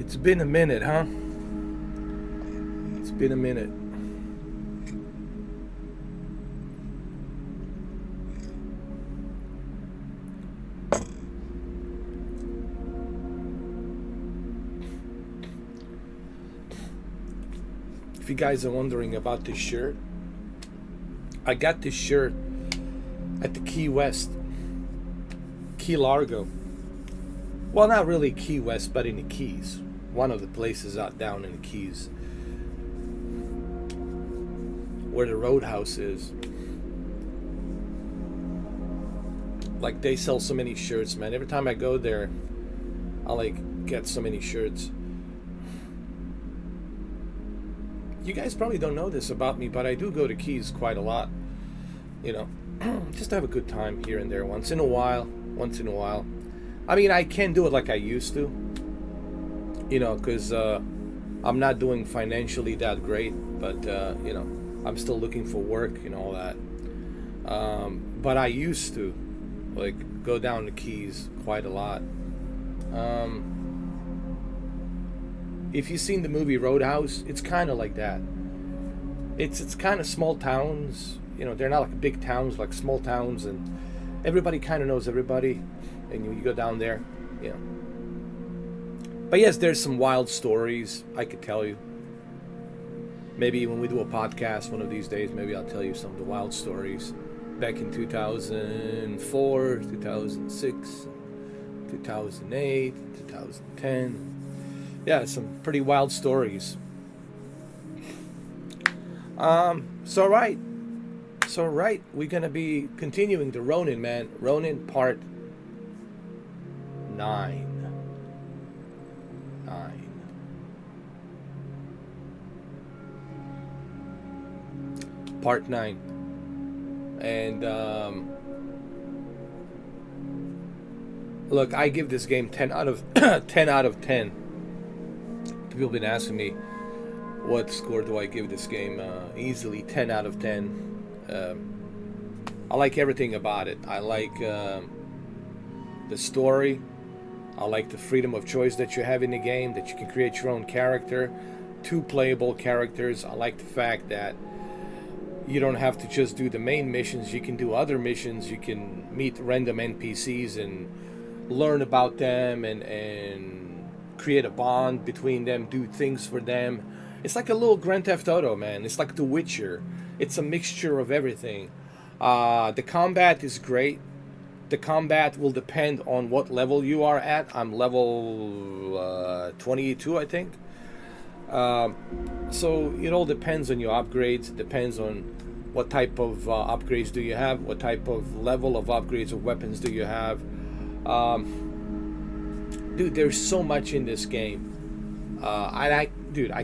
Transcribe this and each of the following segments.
It's been a minute, huh? It's been a minute. If you guys are wondering about this shirt, I got this shirt at the Key West, Key Largo. Well, not really Key West, but in the Keys. One of the places out down in the Keys, where the Roadhouse is. Like, they sell so many shirts, man. Every time I go there, I get so many shirts. You guys probably don't know this about me, but I do go to Keys quite a lot. Just to have a good time here and there once in a while. I mean, I can't do it like I used to, because I'm not doing financially that great, but, I'm still looking for work and all that. But I used to, go down to Keys quite a lot. If you've seen the movie Roadhouse, it's kind of like that. It's kind of small towns, they're not like big towns, like small towns, and everybody kind of knows everybody, and you go down there, But yes, there's some wild stories I could tell you. Maybe when we do a podcast one of these days, maybe I'll tell you some of the wild stories back in 2004, 2006, 2008, 2010. Yeah, some pretty wild stories. So right, we're gonna be continuing the Ronin, man. Ronin part 9. Part 9. And look, I give this game 10 out of 10 out of 10. People have been asking me what score do I give this game. Easily 10 out of 10. I like everything about it. I like the story. I like the freedom of choice that you have in the game, that you can create your own character, 2 playable characters. I like the fact that you don't have to just do the main missions. You can do other missions. You can meet random NPCs and learn about them and create a bond between them, do things for them. It's like a little Grand Theft Auto, man. It's like The Witcher. It's a mixture of everything. The combat is great. The combat will depend on what level you are at. I'm level 22, I think. So it all depends on your upgrades. It depends on what type of upgrades do you have, what type of level of upgrades of weapons do you have. Dude, there's so much in this game. I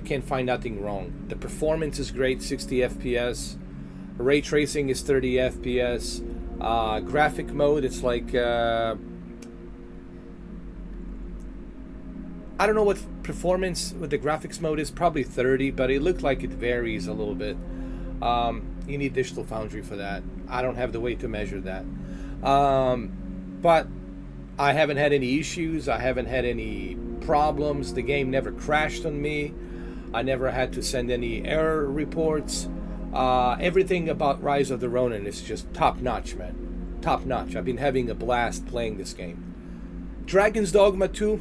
can't find nothing wrong. The performance is great, 60 FPS. Ray tracing is 30 FPS. Graphic mode, it's like I don't know what performance with the graphics mode is, probably 30, but it looked like it varies a little bit. You need Digital Foundry for that. I don't have the way to measure that. But I haven't had any issues. I haven't had any problems. The game never crashed on me. I never had to send any error reports. Everything about Rise of the Ronin is just top notch, man. Top notch. I've been having a blast playing this game. Dragon's Dogma 2.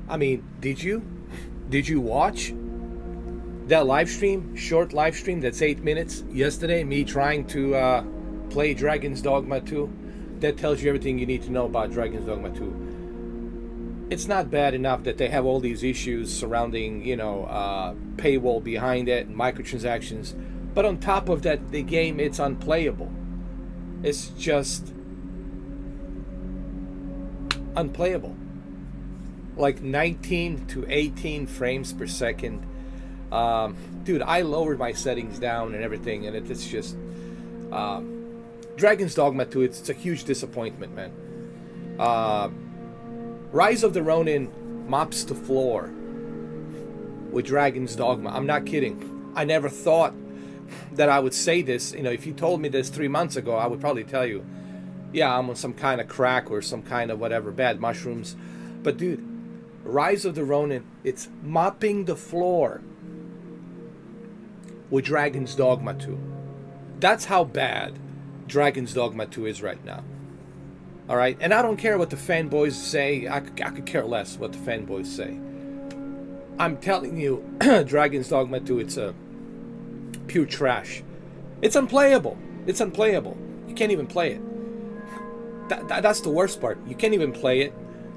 I mean, did you watch that live stream, short live stream that's 8 minutes yesterday, me trying to play Dragon's Dogma 2? That tells you everything you need to know about Dragon's Dogma 2. It's not bad enough that they have all these issues surrounding, paywall behind it, and microtransactions. But on top of that, the game, it's unplayable. It's just unplayable. Like 19 to 18 frames per second. Dude, I lowered my settings down and everything, and it's just Dragon's Dogma 2, it's a huge disappointment, man. Rise of the Ronin mops the floor with Dragon's Dogma. I'm not kidding. I never thought that I would say this. If you told me this 3 months ago, I would probably tell you, yeah, I'm on some kind of crack or some kind of whatever, bad mushrooms. But dude, Rise of the Ronin, it's mopping the floor with Dragon's Dogma 2. That's how bad Dragon's Dogma 2 is right now. All right, and I don't care what the fanboys say. I could care less what the fanboys say. I'm telling you, Dragon's Dogma 2, it's a pure trash. It's unplayable. It's unplayable. You can't even play it. That's the worst part. You can't even play it.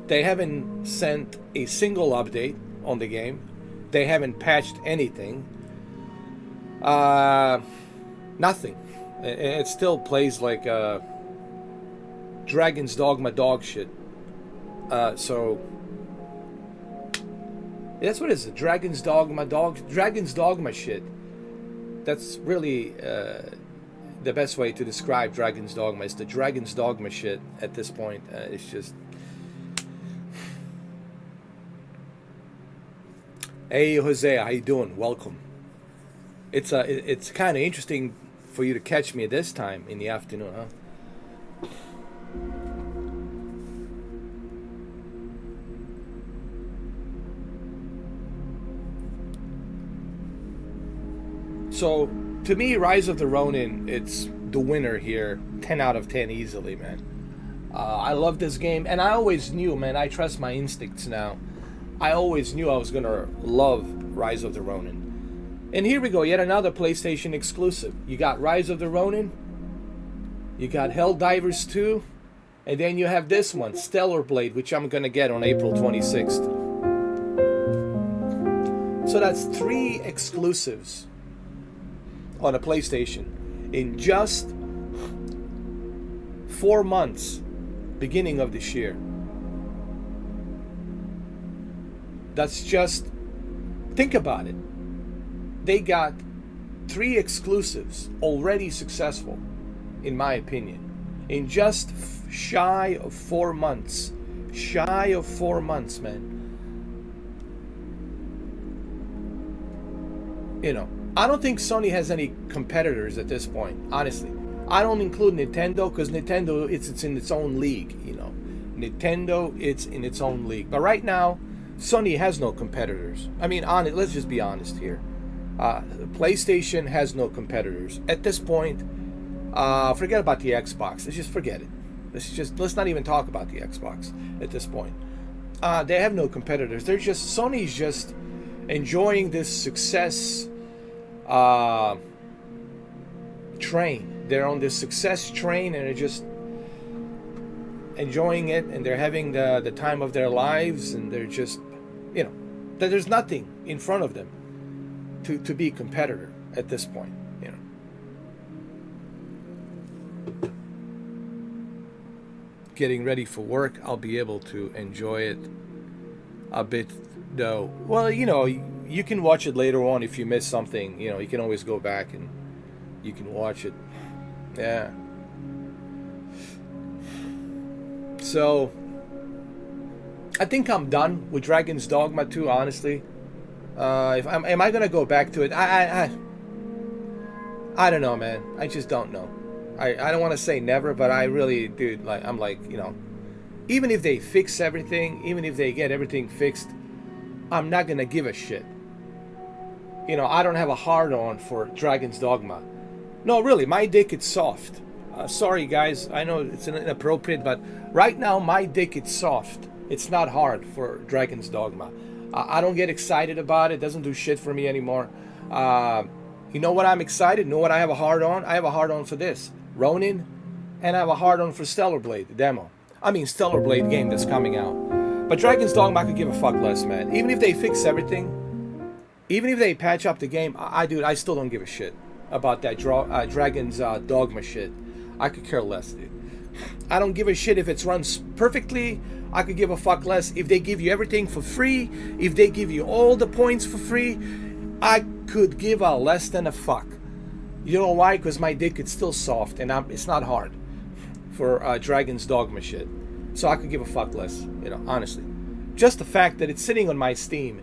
They haven't sent a single update on the game. They haven't patched anything. Nothing. It still plays like Dragon's Dogma dog shit. So that's what it is. Dragon's Dogma shit. That's really the best way to describe Dragon's Dogma. It's the Dragon's Dogma shit at this point. It's just. Hey Jose, how you doing? Welcome. It's kind of interesting for you to catch me at this time in the afternoon, huh? So, to me, Rise of the Ronin, it's the winner here. 10 out of 10 easily, man. I love this game, and I always knew, man, I trust my instincts now. I always knew I was going to love Rise of the Ronin. And here we go, yet another PlayStation exclusive. You got Rise of the Ronin, you got Helldivers 2, and then you have this one, Stellar Blade, which I'm going to get on April 26th. So that's 3 exclusives on a PlayStation in just 4 months, beginning of this year. That's just, think about it. They got 3 exclusives already successful, in my opinion, in just shy of 4 months. Shy of 4 months, man. You know, I don't think Sony has any competitors at this point, honestly. I don't include Nintendo because Nintendo, it's in its own league, you know. Nintendo, it's in its own league. But right now, Sony has no competitors. I mean, let's just be honest here. PlayStation has no competitors. At this point, forget about the Xbox. Let's just forget it. Let's not even talk about the Xbox at this point. They have no competitors. Sony's just enjoying this success train. They're on this success train and they're just enjoying it, and they're having the time of their lives, and they're just, you know, there's nothing in front of them to be a competitor at this point, you know. Getting ready for work, I'll be able to enjoy it a bit though. Well, you know, you can watch it later on if you miss something, you know, you can always go back and you can watch it. Yeah. So, I think I'm done with Dragon's Dogma 2, honestly. Am I gonna go back to it? I don't know, man. I just don't know. I don't want to say never, but I really, dude, like, I'm like, you know, even if they fix everything, even if they get everything fixed, I'm not gonna give a shit. You know, I don't have a hard-on for Dragon's Dogma. No, really, my dick is soft. Sorry, guys, I know it's inappropriate, but right now my dick is soft. It's not hard for Dragon's Dogma. I don't get excited about it. It doesn't do shit for me anymore. You know what I'm excited? You know what I have a hard on? I have a hard on for this, Ronin, and I have a hard on for Stellar Blade, the demo. I mean, Stellar Blade game that's coming out. But Dragon's Dogma, I could give a fuck less, man. Even if they fix everything, even if they patch up the game, I still don't give a shit about that Dragon's Dogma shit. I could care less, dude. I don't give a shit if it runs perfectly. I could give a fuck less if they give you everything for free. If they give you all the points for free, I could give a less than a fuck. You know why? Because my dick is still soft and it's not hard for Dragon's Dogma shit. So I could give a fuck less, you know, honestly. Just the fact that it's sitting on my Steam,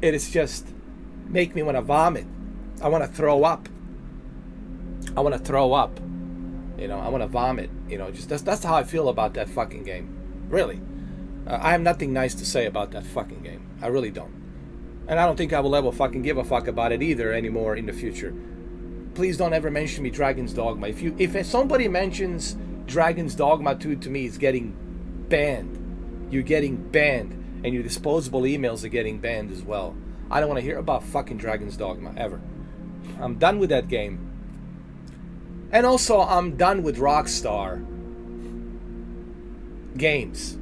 it is just make me want to vomit. I want to throw up. I want to throw up. You know, I want to vomit. You know, just that's how I feel about that fucking game. Really. I have nothing nice to say about that fucking game. I really don't. And I don't think I will ever fucking give a fuck about it either anymore in the future. Please don't ever mention me Dragon's Dogma. If somebody mentions Dragon's Dogma 2 to me, it's getting banned. You're getting banned. And your disposable emails are getting banned as well. I don't want to hear about fucking Dragon's Dogma ever. I'm done with that game. And also, I'm done with Rockstar games.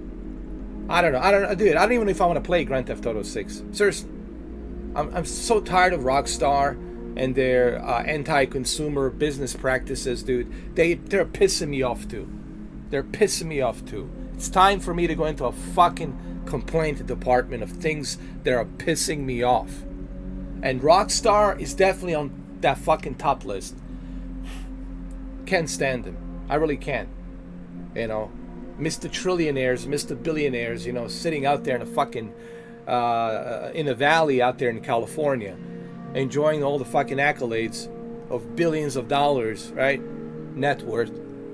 I don't know, dude. I don't even know if I want to play Grand Theft Auto 6. Seriously, I'm so tired of Rockstar and their anti-consumer business practices, dude. They're pissing me off too. They're pissing me off too. It's time for me to go into a fucking complaint department of things that are pissing me off. And Rockstar is definitely on that fucking top list. Can't stand them. I really can't. You know, Mr. Trillionaires, Mr. Billionaires, you know, sitting out there in a fucking in a valley out there in California, enjoying all the fucking accolades of billions of dollars, right? Net worth.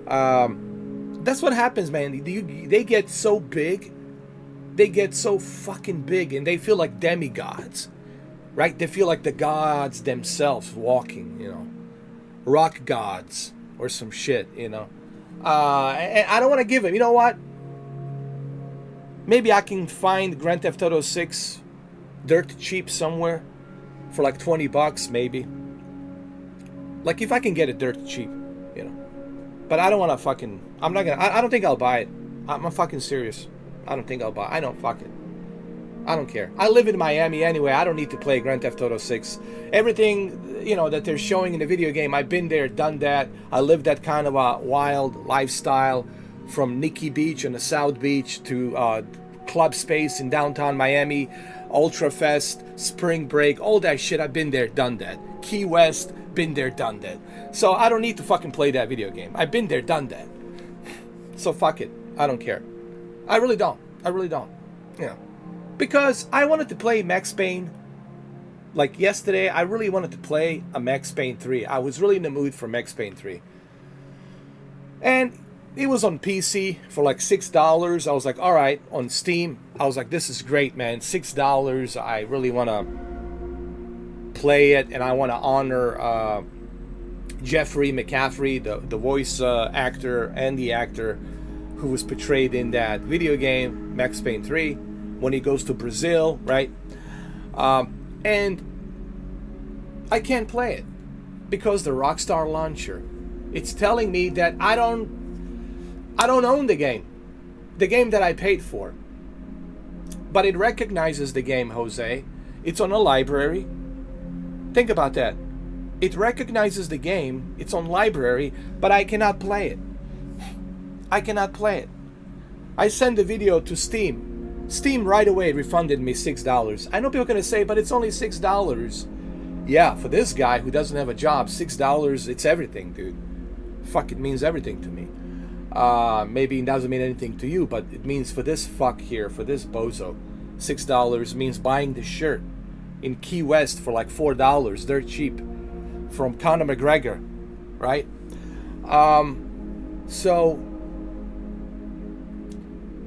That's what happens, man. They get so big. They get so fucking big, and they feel like demigods, right? They feel like the gods themselves walking, you know, rock gods or some shit, you know. And I don't want to give them. You know what? Maybe I can find Grand Theft Auto 6 dirt cheap somewhere for like $20, maybe. Like if I can get it dirt cheap, you know. But I don't want to fucking. I'm not gonna. I don't think I'll buy it. I'm fucking serious. I don't think I'll buy. I don't fuck it. I don't care. I live in Miami anyway. I don't need to play Grand Theft Auto 6. Everything, you know, that they're showing in the video game, I've been there, done that. I lived that kind of a wild lifestyle from Nikki Beach and the South Beach to Club Space in downtown Miami, Ultra Fest, Spring Break, all that shit. I've been there, done that. Key West, been there, done that. So I don't need to fucking play that video game. I've been there, done that. So fuck it. I don't care. I really don't. I really don't. You know. Because I wanted to play Max Payne. Like yesterday, I really wanted to play a Max Payne 3. I was really in the mood for Max Payne 3. And it was on PC for like $6. I was like, all right, on Steam. I was like, this is great, man. $6. I really want to play it. And I want to honor Jeffrey McCaffrey, the voice actor and the actor who was portrayed in that video game, Max Payne 3. When he goes to Brazil, right? And I can't play it because the Rockstar launcher, it's telling me that I don't own the game that I paid for. But it recognizes the game, Jose. It's on a library. Think about that. It recognizes the game. It's on library, but I cannot play it. I cannot play it. I send the video to Steam. Steam right away refunded me $6. I know people are going to say, but it's only $6. Yeah, for this guy who doesn't have a job, $6, it's everything, dude. Fuck, it means everything to me. Maybe it doesn't mean anything to you, but it means for this fuck here, for this bozo, $6 means buying the shirt in Key West for like $4. They're cheap. From Conor McGregor, right? So...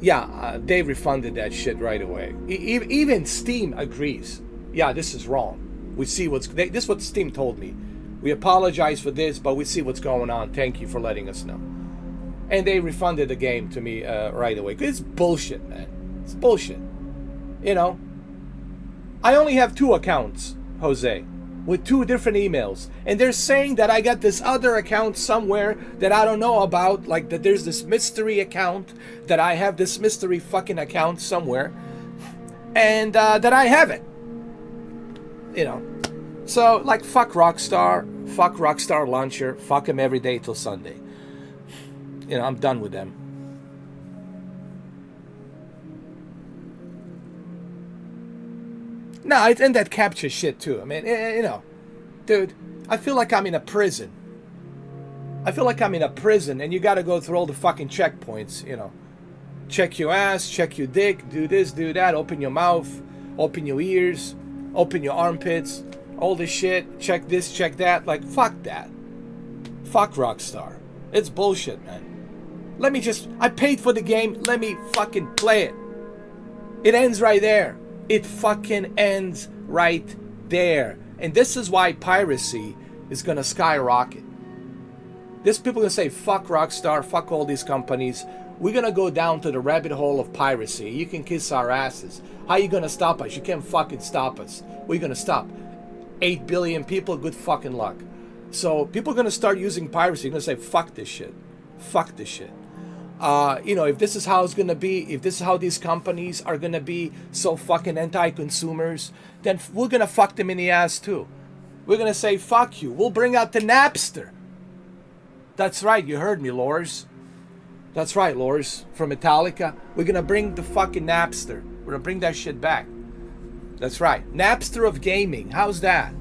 yeah, they refunded that shit right away. Even Steam agrees. Yeah, this is wrong. We see this is what Steam told me. We apologize for this, but we see what's going on. Thank you for letting us know. And they refunded the game to me right away. It's bullshit, man. It's bullshit. You know, I only have 2 accounts, Jose, with 2 different emails, and they're saying that I got this other account somewhere that I don't know about, like that there's this mystery account, that I have this mystery fucking account somewhere, and that I have it, you know. So like fuck Rockstar launcher, fuck them every day till Sunday. You know, I'm done with them. No, it's in that capture shit too. I mean, you know, dude, I feel like I'm in a prison. I feel like I'm in a prison, and you got to go through all the fucking checkpoints, you know. Check your ass, check your dick, do this, do that, open your mouth, open your ears, open your armpits, all this shit, check this, check that. Like, fuck that. Fuck Rockstar. It's bullshit, man. I paid for the game, let me fucking play it. It ends right there. It fucking ends right there. And this is why piracy is gonna skyrocket. There's people gonna say, fuck Rockstar, fuck all these companies. We're gonna go down to the rabbit hole of piracy. You can kiss our asses. How you gonna stop us? You can't fucking stop us. We're gonna stop. 8 billion people, good fucking luck. So people are gonna start using piracy. They're gonna say, fuck this shit. Fuck this shit. If this is how it's gonna be, if this is how these companies are gonna be so fucking anti-consumers, then we're gonna fuck them in the ass too. We're gonna say, fuck you. We'll bring out the Napster. That's right, you heard me, Lors. That's right, Lors, from Metallica. We're gonna bring the fucking Napster. We're gonna bring that shit back. That's right. Napster of gaming. How's that?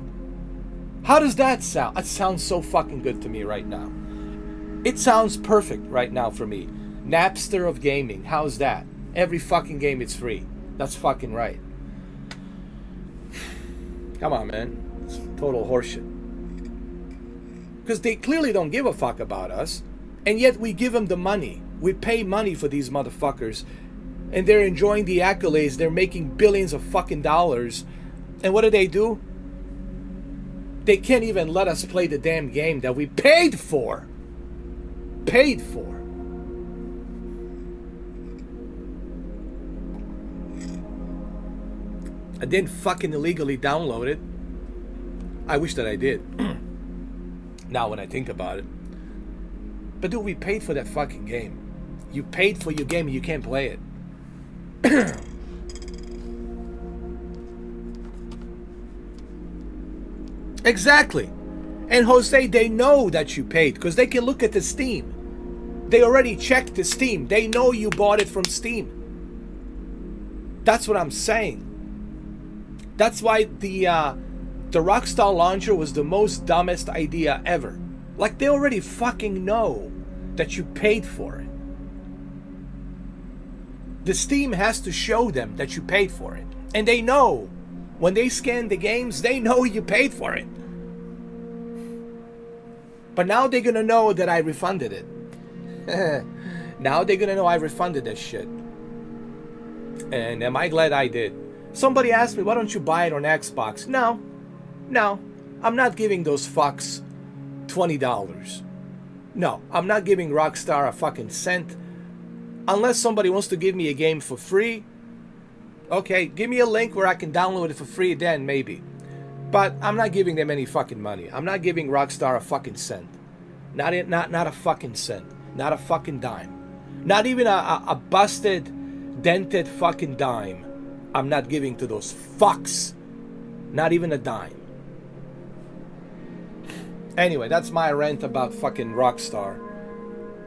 How does that sound? That sounds so fucking good to me right now. It sounds perfect right now for me. Napster of gaming. How's that? Every fucking game it's free. That's fucking right. Come on, man. It's total horseshit. Because they clearly don't give a fuck about us. And yet we give them the money. We pay money for these motherfuckers. And they're enjoying the accolades. They're making billions of fucking dollars. And what do? They can't even let us play the damn game that we paid for. Paid for. I didn't fucking illegally download it. I wish that I did. Now when I think about it. But dude, we paid for that fucking game. You paid for your game and you can't play it. Exactly. And Jose, they know that you paid because they can look at the Steam. They already checked the Steam. They know you bought it from Steam. That's what I'm saying. That's why the Rockstar launcher was the most dumbest idea ever. Like, they already fucking know that you paid for it. The Steam has to show them that you paid for it. And they know. When they scan the games, they know you paid for it. But now they're gonna know that I refunded it. Now they're gonna know I refunded that shit. And am I glad I did? Somebody asked me, why don't you buy it on Xbox? No. I'm not giving those fucks $20. No, I'm not giving Rockstar a fucking cent. Unless somebody wants to give me a game for free. Okay, give me a link where I can download it for free, then maybe. But I'm not giving them any fucking money. I'm not giving Rockstar a fucking cent. Not a fucking cent. Not a fucking dime. Not even a busted, dented fucking dime. I'm not giving to those fucks. Not even a dime. Anyway, that's my rant about fucking Rockstar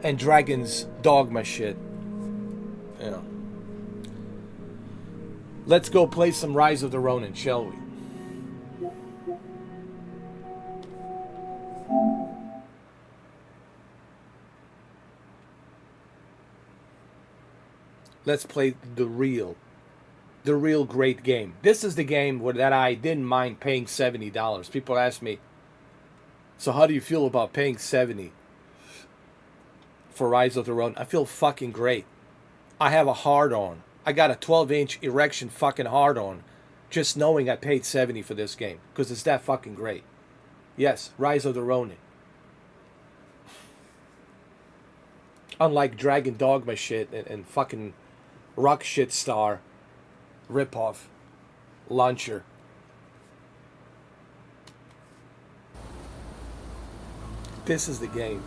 and Dragon's Dogma shit. You know. Let's go play some Rise of the Ronin, shall we? Let's play the real great game. This is the game that I didn't mind paying $70. People ask me, so how do you feel about paying $70 for Rise of the Ronin? I feel fucking great. I have a hard-on. I got a 12-inch erection fucking hard-on just knowing I paid $70 for this game because it's that fucking great. Yes, Rise of the Ronin. Unlike Dragon Dogma shit and fucking Rock Shit Star ripoff launcher. This is the game.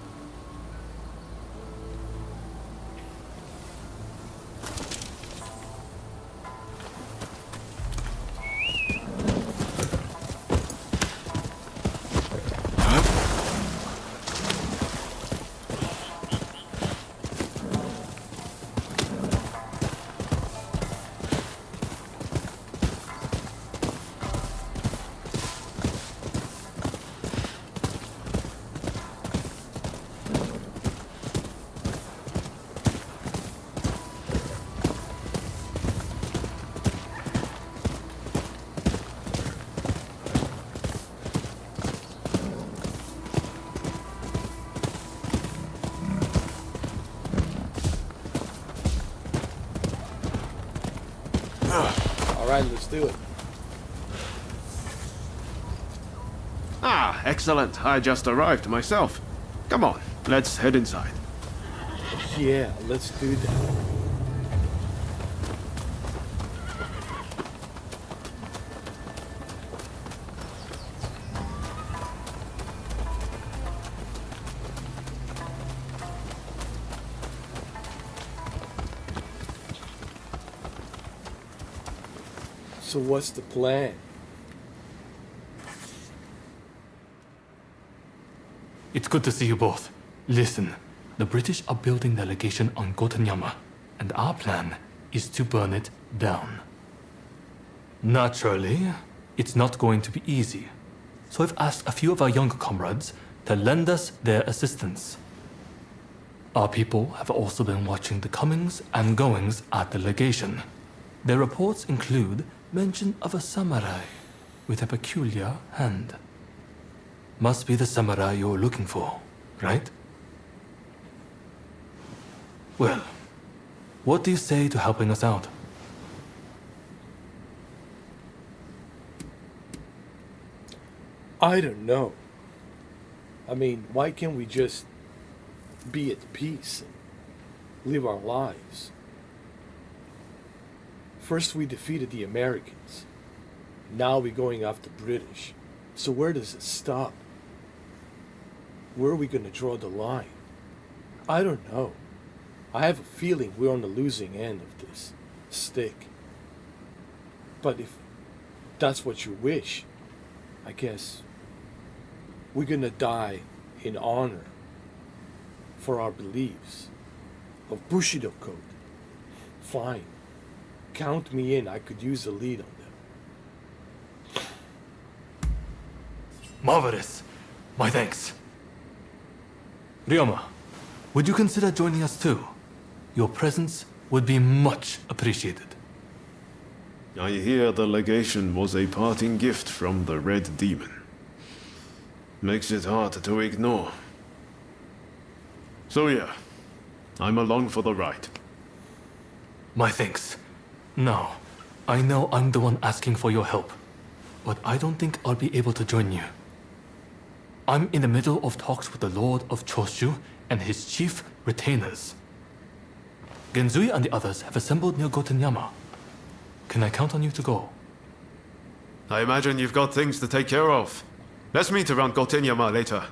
Alright, let's do it. Ah, excellent. I just arrived myself. Come on, let's head inside. Yeah, let's do that. So what's the plan? It's good to see you both. Listen, the British are building their legation on Gotenyama, and our plan is to burn it down. Naturally, it's not going to be easy, so I've asked a few of our younger comrades to lend us their assistance. Our people have also been watching the comings and goings at the legation. Their reports include mention of a samurai with a peculiar hand. Must be the samurai you're looking for, right? Well, what do you say to helping us out? I don't know. I mean, why can't we just be at peace and live our lives? First we defeated the Americans. Now we're going after the British. So where does it stop? Where are we going to draw the line? I don't know. I have a feeling we're on the losing end of this stick. But if that's what you wish, I guess we're going to die in honor for our beliefs of Bushido code. Fine. Count me in. I could use a lead on them. Marvelous. My thanks. Ryoma, would you consider joining us too? Your presence would be much appreciated. I hear the legation was a parting gift from the Red Demon. Makes it hard to ignore. So yeah, I'm along for the ride. My thanks. Now, I know I'm the one asking for your help, but I don't think I'll be able to join you. I'm in the middle of talks with the Lord of Choshu and his chief retainers. Genzui and the others have assembled near Gotenyama. Can I count on you to go? I imagine you've got things to take care of. Let's meet around Gotenyama later.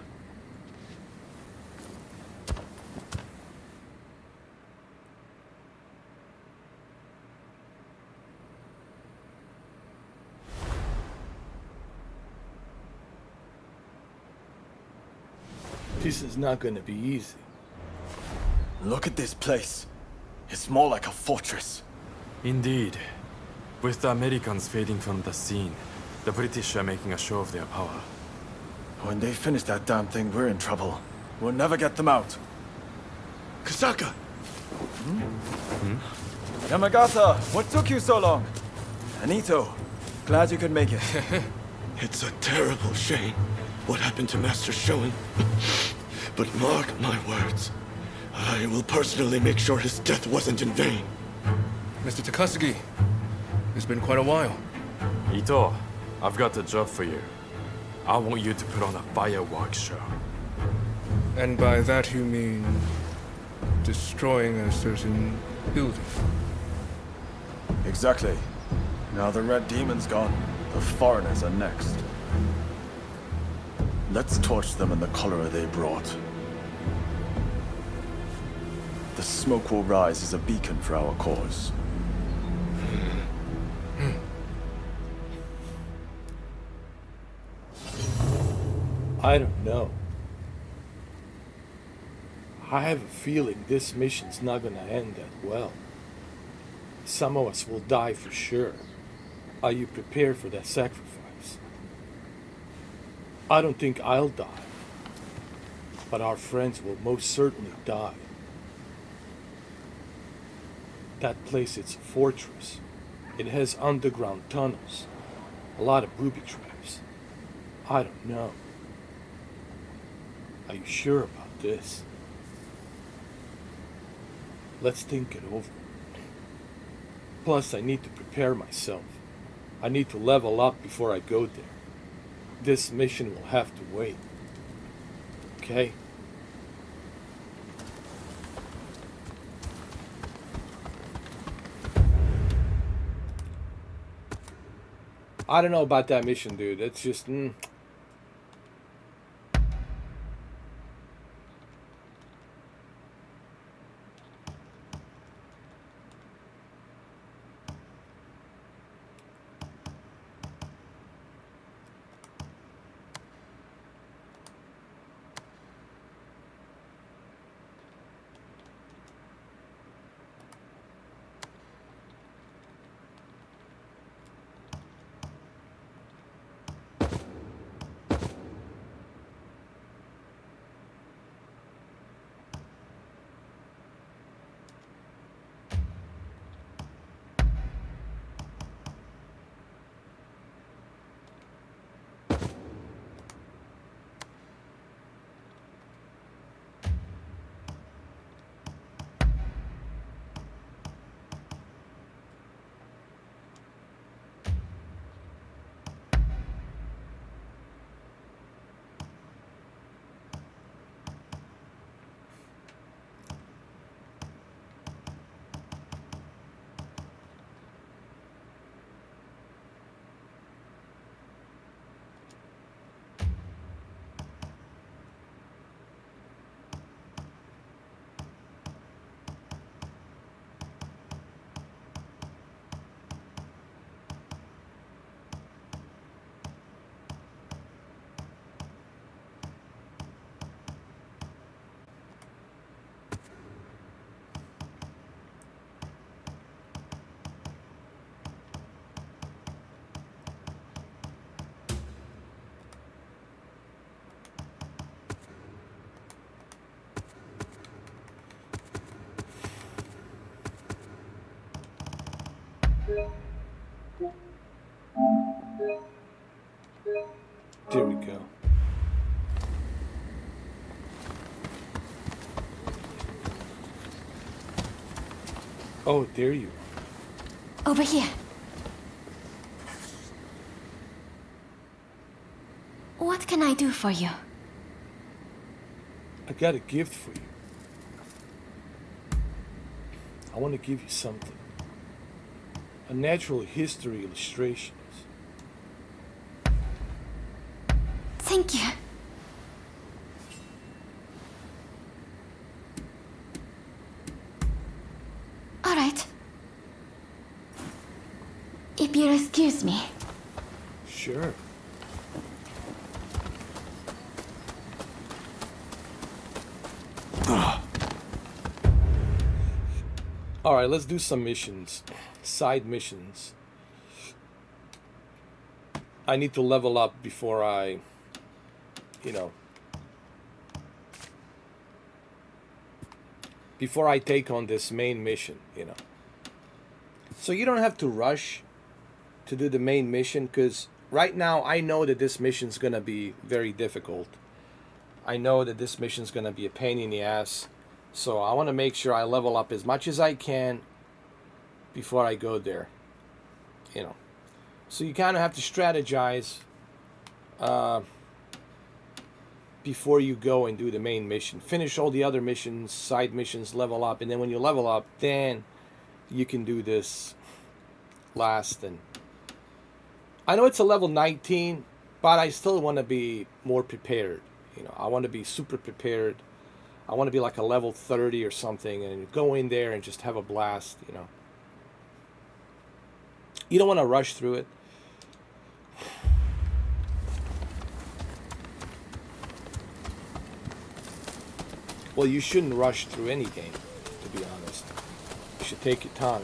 This is not going to be easy. Look at this place. It's more like a fortress. Indeed. With the Americans fading from the scene, the British are making a show of their power. When they finish that damn thing, we're in trouble. We'll never get them out. Kasaka! Yamagata, what took you so long? Anito, glad you could make it. It's a terrible shame what happened to Master Shoin. But mark my words. I will personally make sure his death wasn't in vain. Mr. Takasugi, it's been quite a while. Ito, I've got a job for you. I want you to put on a fireworks show. And by that you mean destroying a certain building. Exactly. Now the Red Demon's gone, the foreigners are next. Let's torch them in the color they brought. The smoke will rise as a beacon for our cause. I don't know. I have a feeling this mission's not gonna end that well. Some of us will die for sure. Are you prepared for that sacrifice? I don't think I'll die, but our friends will most certainly die. That place, it's a fortress. It has underground tunnels, a lot of booby traps. I don't know. Are you sure about this? Let's think it over. Plus, I need to prepare myself. I need to level up before I go there. This mission will have to wait. Okay? I don't know about that mission, dude. It's just... There we go. Oh, there you are. Over here. What can I do for you? I got a gift for you. I want to give you something. A natural history illustrations. Thank you. All right. If you'll excuse me. Sure. All right, let's do some missions. Side missions. I need to level up before I, before I take on this main mission, So you don't have to rush to do the main mission, because right now I know that this mission's going to be very difficult. I know that this mission's going to be a pain in the ass. So I want to make sure I level up as much as I can before I go there. So you kind of have to strategize before you go and do the main mission. Finish all the other missions, side missions, level up, and then when you level up, then you can do this last. And I know it's a level 19, but I still want to be more prepared. I want to be super prepared. I want to be like a level 30 or something and go in there and just have a blast, You don't want to rush through it. Well, you shouldn't rush through any game, to be honest. You should take your time.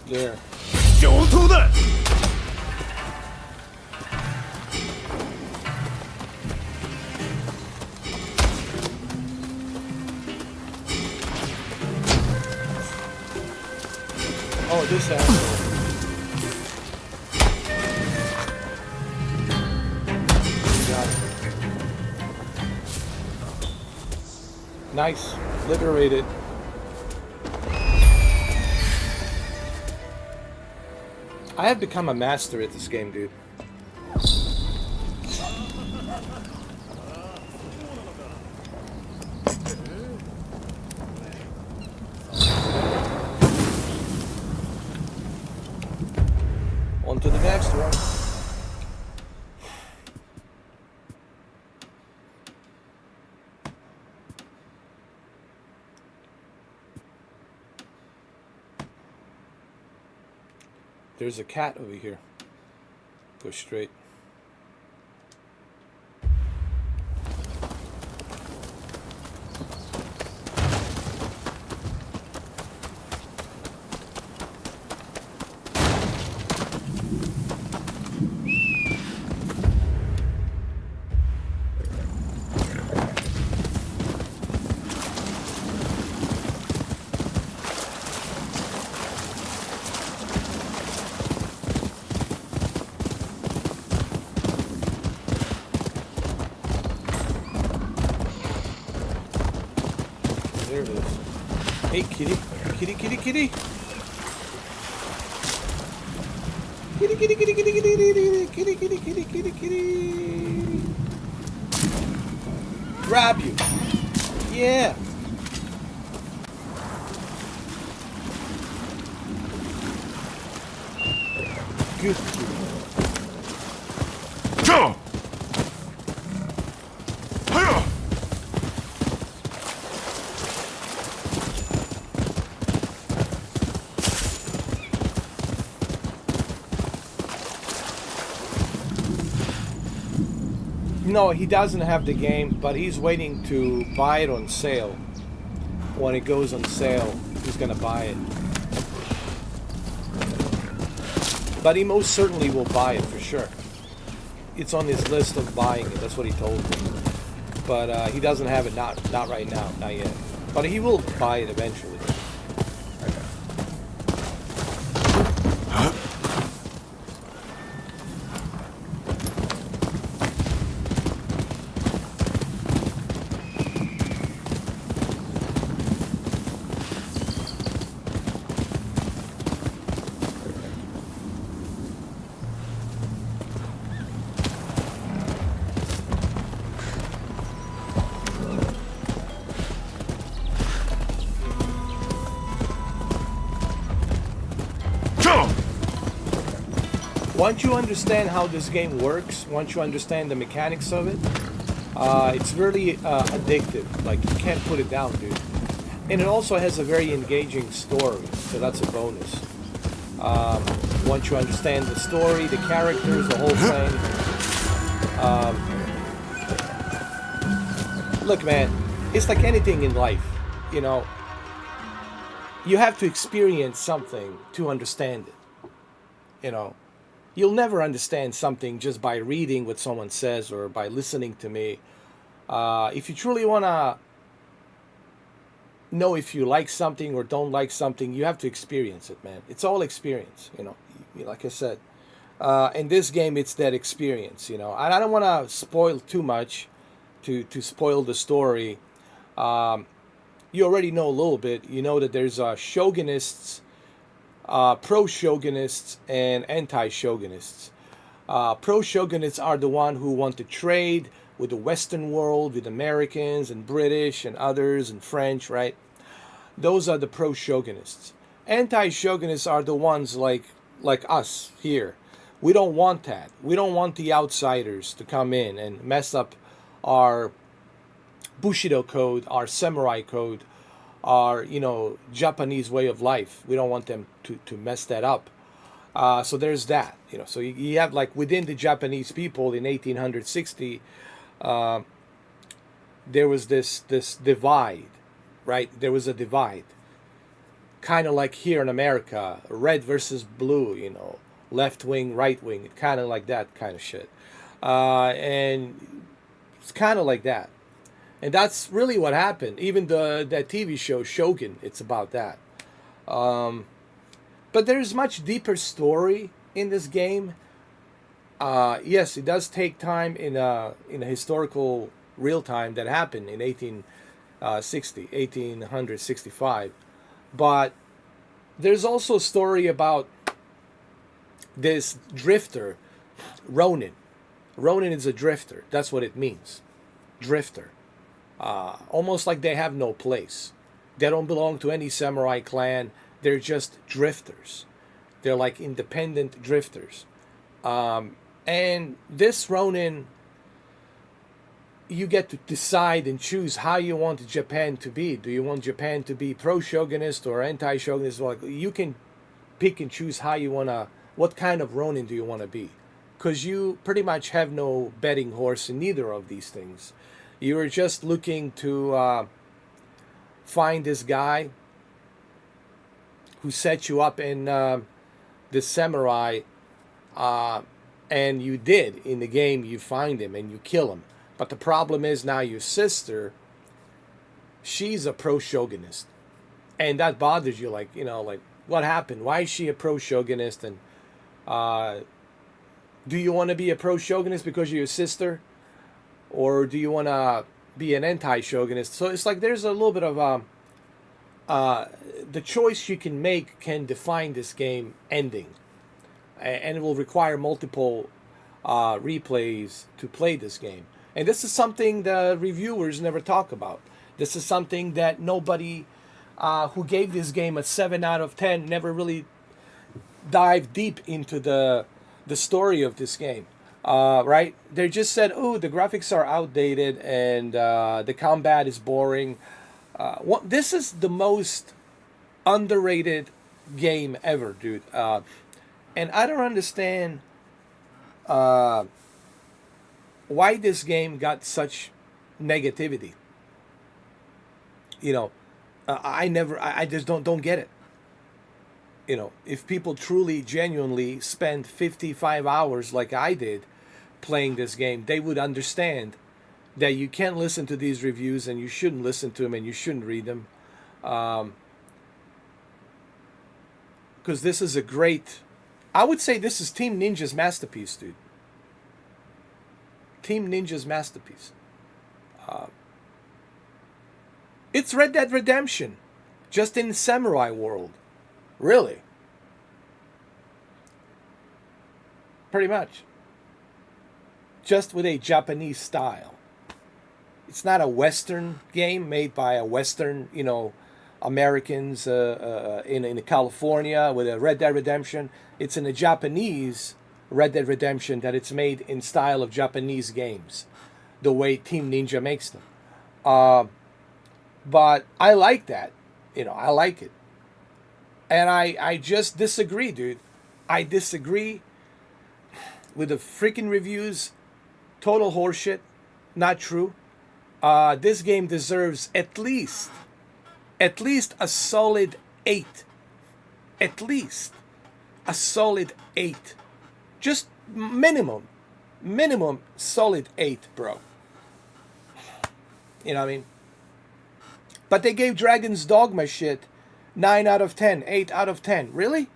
There. Oh, this asshole. Got it. Nice. Liberated. I have become a master at this game, dude. On to the next one. There's a cat over here. Go straight. There it is. Hey, kitty. Kitty, kitty, kitty. Kitty, kitty, kitty, kitty, kitty, kitty, kitty, kitty, kitty, kitty, kitty. Grab you. Yeah. Good. no, he doesn't have the game, but he's waiting to buy it on sale. When it goes on sale, he's gonna buy it. But he most certainly will buy it for sure. It's on his list of buying it. That's what he told me. But he doesn't have it, not right now, not yet. But he will buy it eventually. Once you understand how this game works, once you understand the mechanics of it, it's really addictive. Like, you can't put it down, dude. And it also has a very engaging story, so that's a bonus. Once you understand the story, the characters, the whole thing. Look, man, it's like anything in life, you know. You have to experience something to understand it, you know. You'll never understand something just by reading what someone says or by listening to me. If you truly want to know if you like something or don't like something, you have to experience it, man. It's all experience, you know, like I said. In this game, it's that experience, you know. And I don't want to spoil too much to spoil the story. You already know a little bit. You know that there's shogunists, pro-shogunist and anti-shogunist. Pro-shogunist are the one who want to trade with the Western world, with Americans and British and others and French, right? Those are the pro-shogunist. Anti-shogunist are the ones like us here. We don't want that. We don't want the outsiders to come in and mess up our Bushido code, our samurai code, our, you know, Japanese way of life. We don't want them to mess that up. So there's that, you know. So you have, like, within the Japanese people in 1860, there was this divide, right? There was a divide, kind of like here in America, red versus blue, you know, left wing, right wing, kind of like that kind of shit. And it's kind of like that. And that's really what happened. Even that TV show, Shogun, it's about that. But there's much deeper story in this game. Yes, it does take time in a historical real time that happened in 1865. But there's also a story about this drifter, Ronin. Ronin is a drifter. That's what it means. Drifter. Almost like they have no place. They don't belong to any samurai clan. They're just drifters. They're like independent drifters. And this Ronin, you get to decide and choose how you want Japan to be. Do you want Japan to be pro-shogunist or anti-shogunist? Like, you can pick and choose how you want to, what kind of Ronin do you want to be? Because you pretty much have no betting horse in neither of these things. You're just looking to find this guy who set you up in the samurai, and you did. In the game, you find him and you kill him. But the problem is now your sister, she's a pro-shogunist. And that bothers you, like, you know, like, what happened? Why is she a pro-shogunist? And do you want to be a pro-shogunist because you're your sister? Or do you want to be an anti-shogunist? So it's like there's a little bit of the choice you can make can define this game ending, and it will require multiple replays to play this game. And this is something the reviewers never talk about. This is something that nobody who gave this game a 7 out of 10 never really dived deep into the story of this game. Right? They just said, oh, the graphics are outdated and the combat is boring. This is the most underrated game ever, dude. And I don't understand why this game got such negativity. You know, I just don't get it. You know, if people truly, genuinely spend 55 hours like I did playing this game, they would understand that you can't listen to these reviews and you shouldn't listen to them and you shouldn't read them. Because this is a great, I would say this is Team Ninja's masterpiece, dude. Team Ninja's masterpiece. It's Red Dead Redemption, just in samurai world. Really. Pretty much. Just with a Japanese style. It's not a Western game made by a Western, you know, Americans in California with a Red Dead Redemption. It's in a Japanese Red Dead Redemption that it's made in style of Japanese games, the way Team Ninja makes them. But I like that. You know, I like it. And I just disagree, dude. I disagree with the freaking reviews. Total horseshit. Not true. This game deserves at least a solid 8. At least a solid 8. Just minimum solid 8, bro. You know what I mean? But they gave Dragon's Dogma shit 9 out of 10, 8 out of 10. Really?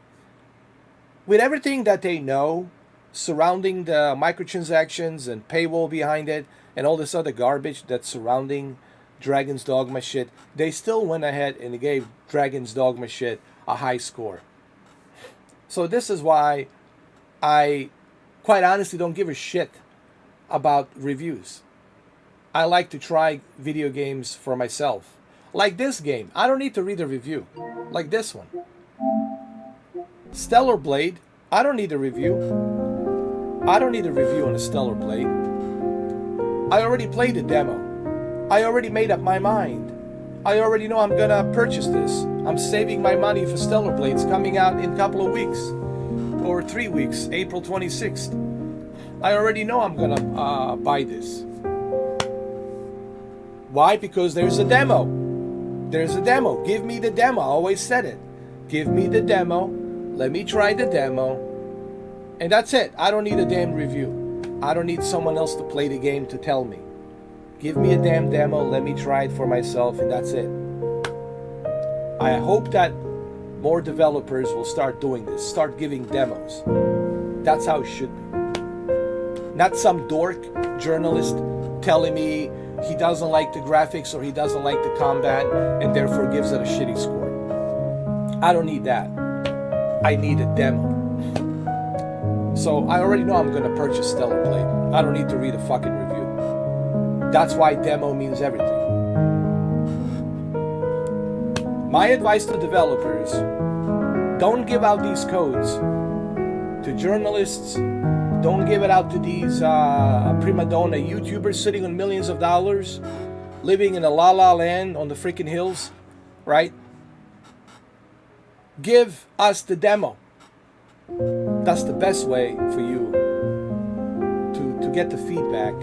With everything that they know surrounding the microtransactions and paywall behind it and all this other garbage that's surrounding Dragon's Dogma shit, they still went ahead and gave Dragon's Dogma shit a high score. So this is why I quite honestly don't give a shit about reviews. I like to try video games for myself. Like this game, I don't need to read a review. Like this one. Stellar Blade, I don't need a review. I don't need a review on a Stellar Blade. I already played the demo. I already made up my mind. I already know I'm gonna purchase this. I'm saving my money for Stellar Blades coming out in a couple of weeks. Or 3 weeks, April 26th. I already know I'm gonna buy this. Why? Because there's a demo. There's a demo. Give me the demo. I always said it. Give me the demo. Let me try the demo. And that's it. I don't need a damn review. I don't need someone else to play the game to tell me. Give me a damn demo. Let me try it for myself, and that's it. I hope that more developers will start doing this. Start giving demos. That's how it should be. Not some dork journalist telling me he doesn't like the graphics or he doesn't like the combat and therefore gives it a shitty score. I don't need that. I need a demo. So I already know I'm going to purchase Stellar Blade. I don't need to read a fucking review. That's why demo means everything. My advice to developers, don't give out these codes to journalists. Don't give it out to these prima donna YouTubers sitting on millions of dollars, living in a la la land on the freaking hills, right? Give us the demo. That's the best way for you to get the feedback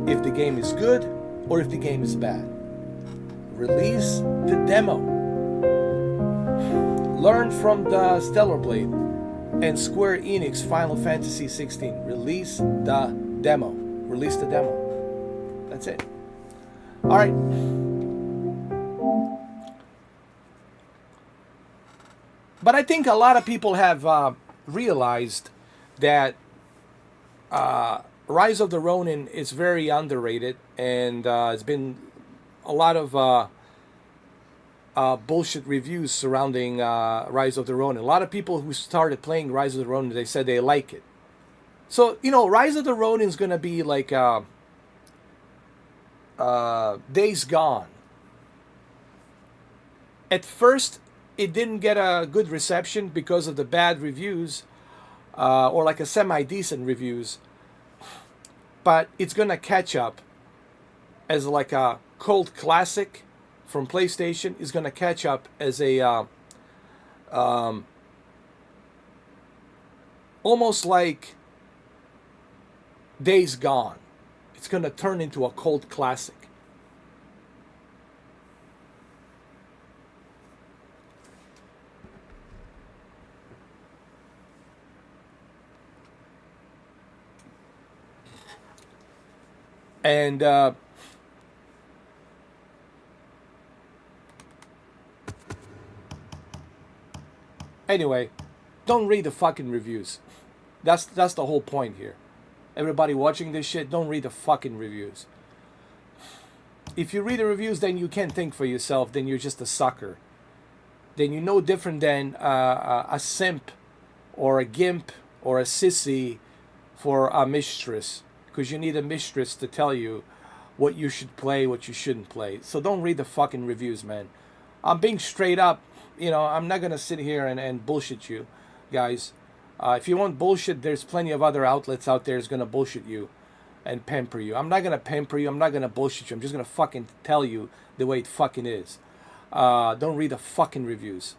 if the game is good or if the game is bad. Release the demo. Learn from the Stellar Blade and Square Enix Final Fantasy 16. Release the demo. Release the demo. That's it. All right. But I think a lot of people have realized that Rise of the Ronin is very underrated, and it's been a lot of bullshit reviews surrounding Rise of the Ronin. A lot of people who started playing Rise of the Ronin, they said they like it. So, you know, Rise of the Ronin is going to be like Days Gone. At first, it didn't get a good reception because of the bad reviews, or like a semi-decent reviews. But it's going to catch up as like a cult classic from PlayStation. Is going to catch up as a almost like Days Gone. It's going to turn into a cult classic. And anyway, don't read the fucking reviews. That's the whole point here. Everybody watching this shit, don't read the fucking reviews. If you read the reviews, then you can't think for yourself. Then you're just a sucker. Then you're no different than a simp or a gimp or a sissy for a mistress. Because you need a mistress to tell you what you should play, what you shouldn't play. So don't read the fucking reviews, man. I'm being straight up. You know, I'm not going to sit here and bullshit you, guys. If you want bullshit, there's plenty of other outlets out there that's going to bullshit you and pamper you. I'm not going to pamper you. I'm not going to bullshit you. I'm just going to fucking tell you the way it fucking is. Don't read the fucking reviews.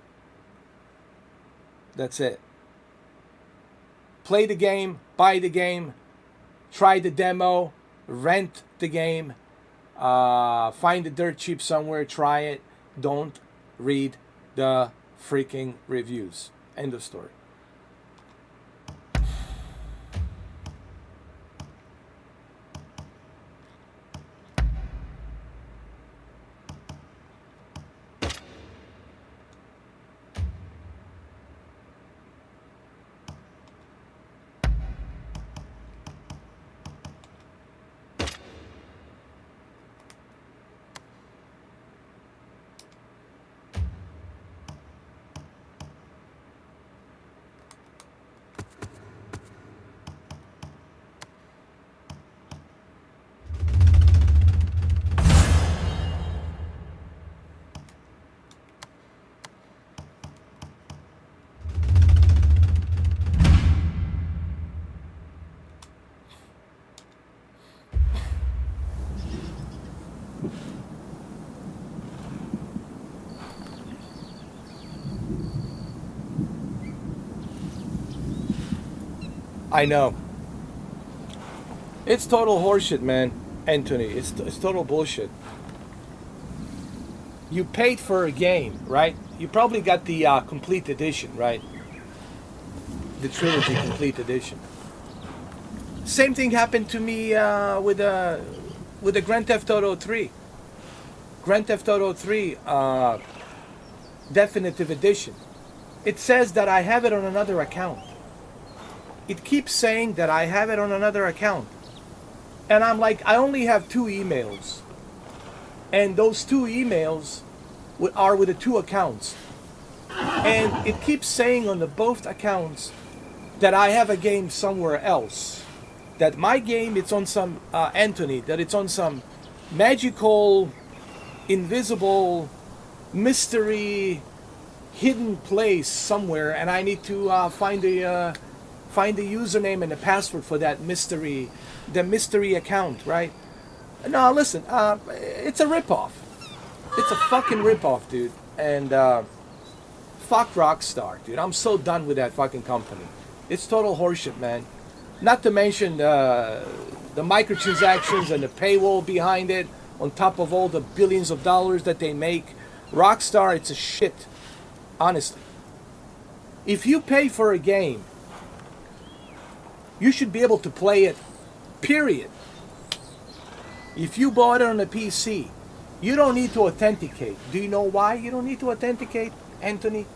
That's it. Play the game. Buy the game. Try the demo. Rent the game. Find the dirt cheap somewhere. Try it. Don't read the freaking reviews. End of story. I know. It's total horseshit, man, Anthony. It's total bullshit. You paid for a game, right? You probably got the complete edition, right? The trilogy complete edition. Same thing happened to me with the Grand Theft Auto 3. Grand Theft Auto 3 definitive edition. It says that I have it on another account. It keeps saying that I have it on another account. And I'm like, I only have 2 emails. And those 2 emails are with the 2 accounts. And it keeps saying on the both accounts that I have a game somewhere else. That my game, it's on some, Anthony, that it's on some magical, invisible, mystery, hidden place somewhere. And I need to find the username and the password for that mystery account, right? No, listen, it's a ripoff. It's a fucking ripoff, dude. And fuck Rockstar, dude. I'm so done with that fucking company. It's total horseshit, man. Not to mention the microtransactions and the paywall behind it, on top of all the billions of dollars that they make. Rockstar, it's a shit. Honestly. If you pay for a game, you should be able to play it, period. If you bought it on a PC, you don't need to authenticate. Do you know why you don't need to authenticate, Anthony?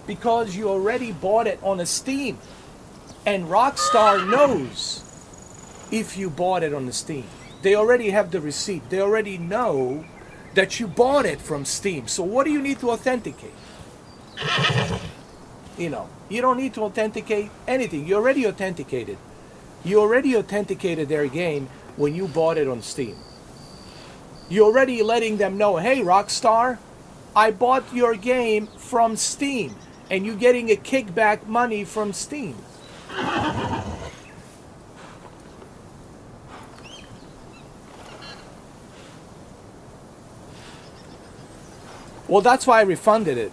Because you already bought it on a Steam. And Rockstar knows if you bought it on the Steam. They already have the receipt. They already know that you bought it from Steam. So what do you need to authenticate? You know, you don't need to authenticate anything. You already authenticated. You already authenticated their game when you bought it on Steam. You're already letting them know, hey, Rockstar, I bought your game from Steam, and you're getting a kickback money from Steam. Well, that's why I refunded it.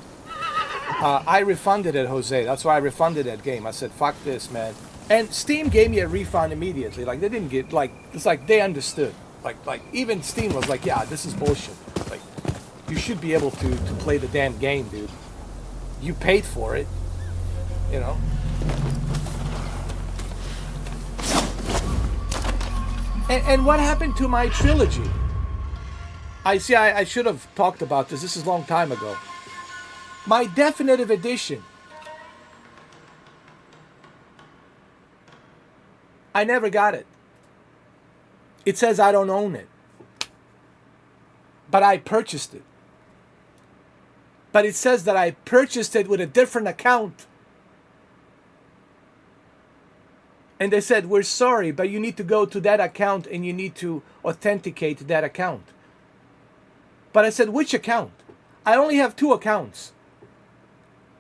I refunded it, Jose. That's why I refunded that game. I said, fuck this, man. And Steam gave me a refund immediately. Like, they didn't get, like, it's like they understood. Like even Steam was like, yeah, this is bullshit. Like, you should be able to play the damn game, dude. You paid for it, you know. And what happened to my trilogy? I should have talked about this. This is a long time ago. My definitive edition. I never got it. It says I don't own it. But I purchased it. But it says that I purchased it with a different account. And they said, we're sorry, but you need to go to that account and you need to authenticate that account. But I said, which account? I only have 2 accounts.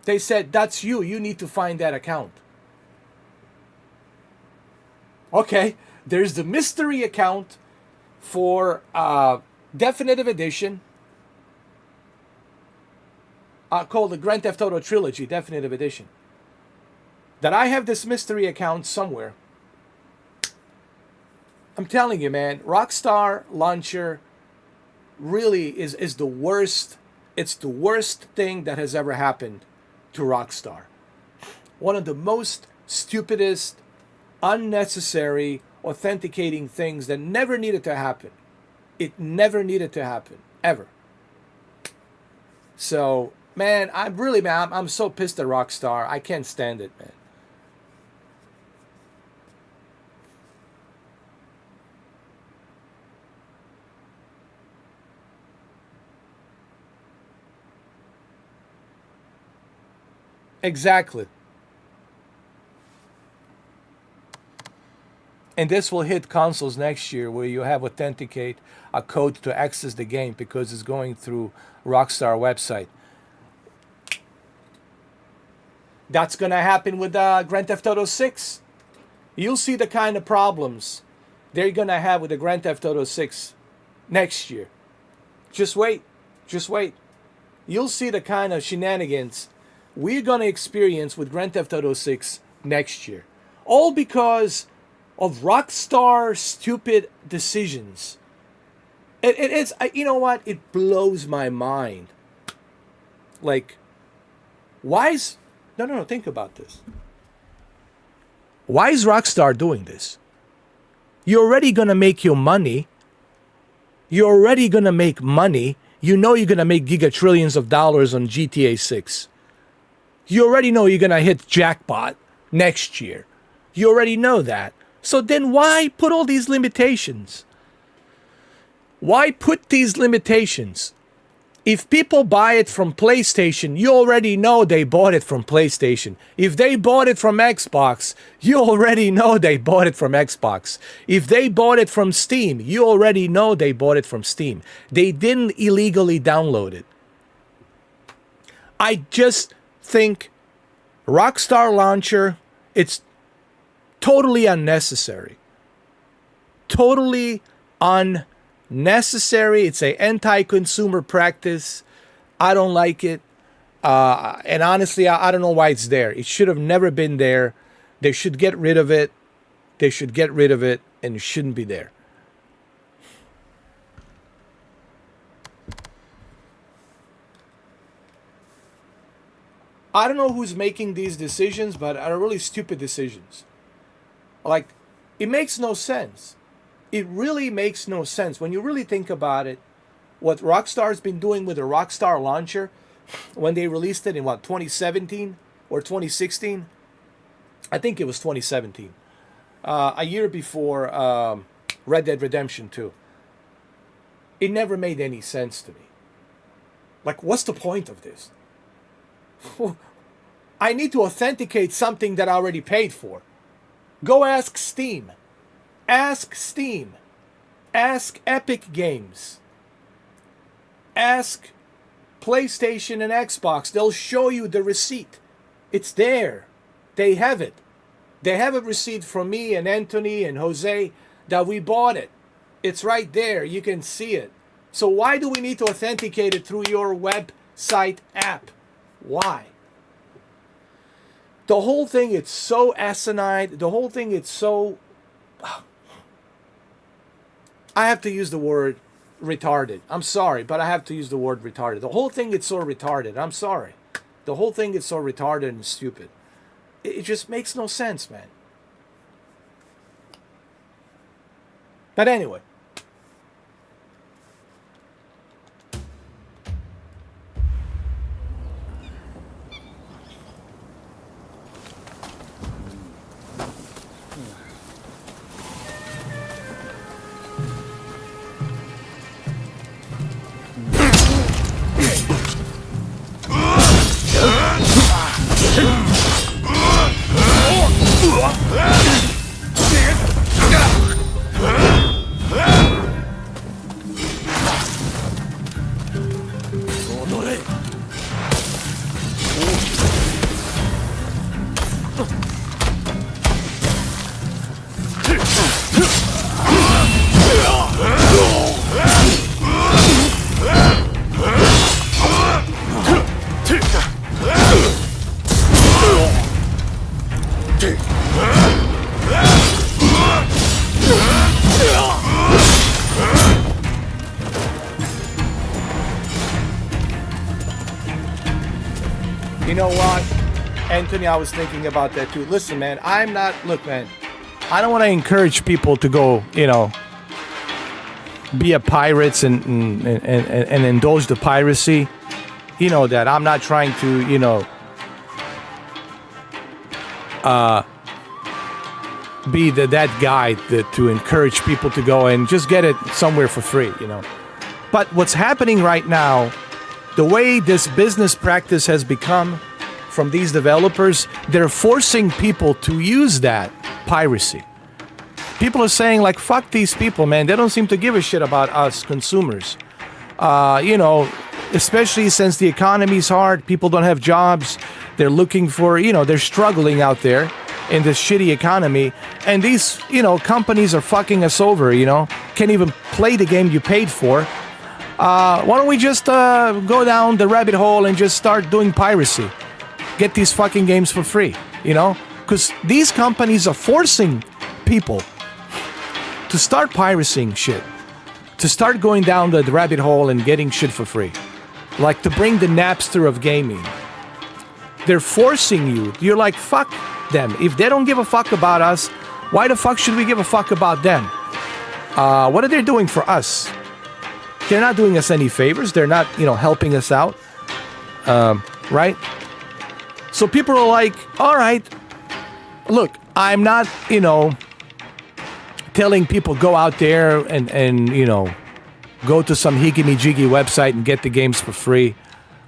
They said, that's you. You need to find that account. Okay, there's the mystery account for definitive edition called the Grand Theft Auto Trilogy Definitive Edition. That I have this mystery account somewhere. I'm telling you, man, Rockstar Launcher really is the worst. It's the worst thing that has ever happened to Rockstar. One of the most stupidest, unnecessary, authenticating things that never needed to happen. It never needed to happen, ever. So, man, I'm so pissed at Rockstar. I can't stand it, man. Exactly. And this will hit consoles next year where you have authenticate a code to access the game because it's going through Rockstar website. That's going to happen with Grand Theft Auto 6. You'll see the kind of problems they're going to have with the Grand Theft Auto 6 next year. Just wait. Just wait. You'll see the kind of shenanigans we're going to experience with Grand Theft Auto 6 next year. All because of Rockstar stupid decisions. It's, you know what? It blows my mind. Like, why is... No, think about this. Why is Rockstar doing this? You're already going to make your money. You're already going to make money. You know you're going to make gigatrillions of dollars on GTA 6. You already know you're going to hit jackpot next year. You already know that. So then why put all these limitations? Why put these limitations? If people buy it from PlayStation, you already know they bought it from PlayStation. If they bought it from Xbox, you already know they bought it from Xbox. If they bought it from Steam, you already know they bought it from Steam. They didn't illegally download it. I just think Rockstar Launcher, it's totally unnecessary. Totally unnecessary. It's an anti-consumer practice. I don't like it. And honestly, I don't know why it's there. It should have never been there. They should get rid of it. They should get rid of it, and it shouldn't be there. I don't know who's making these decisions, but are really stupid decisions. Like, it makes no sense. It really makes no sense. When you really think about it, what Rockstar's been doing with the Rockstar Launcher, when they released it in, 2017 or 2016? I think it was 2017. A year before Red Dead Redemption 2. It never made any sense to me. Like, what's the point of this? I need to authenticate something that I already paid for. Go ask Steam. Ask Steam. Ask Epic Games. Ask PlayStation and Xbox. They'll show you the receipt. It's there. They have it. They have a receipt from me and Anthony and Jose that we bought it. It's right there. You can see it. So why do we need to authenticate it through your website app? Why? The whole thing, it's so asinine. The whole thing, it's so... I have to use the word retarded. I'm sorry, but I have to use the word retarded. The whole thing, it's so retarded. I'm sorry. The whole thing is so retarded and stupid. It just makes no sense, man. But anyway. You know what, Anthony, I was thinking about that too. Listen, man, look, man, I don't want to encourage people to go, be a pirates and indulge the piracy. You know that. I'm not trying to, be that guy to encourage people to go and just get it somewhere for free, But what's happening right now, the way this business practice has become from these developers, they're forcing people to use that piracy. People are saying, like, fuck these people, man. They don't seem to give a shit about us consumers. Especially since the economy's hard, people don't have jobs. They're looking for, they're struggling out there in this shitty economy. And these, companies are fucking us over, Can't even play the game you paid for. Why don't we just go down the rabbit hole and just start doing piracy? Get these fucking games for free, Because these companies are forcing people to start piracying shit. To start going down the rabbit hole and getting shit for free. Like to bring the Napster of gaming. They're forcing you. You're like, fuck them. If they don't give a fuck about us, why the fuck should we give a fuck about them? What are they doing for us? They're not doing us any favors. They're not, helping us out. Right? So people are like, all right, look, I'm not, telling people go out there and go to some higgity-jiggy website and get the games for free.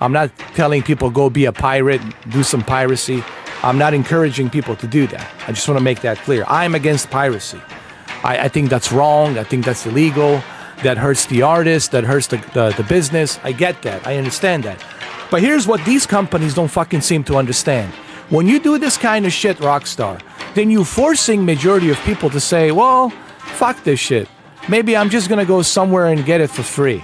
I'm not telling people go be a pirate, do some piracy. I'm not encouraging people to do that. I just want to make that clear. I'm against piracy. I think that's wrong. I think that's illegal. That hurts the artist. That hurts the business. I get that. I understand that. But here's what these companies don't fucking seem to understand. When you do this kind of shit, Rockstar, then you're forcing majority of people to say, well, fuck this shit. Maybe I'm just going to go somewhere and get it for free.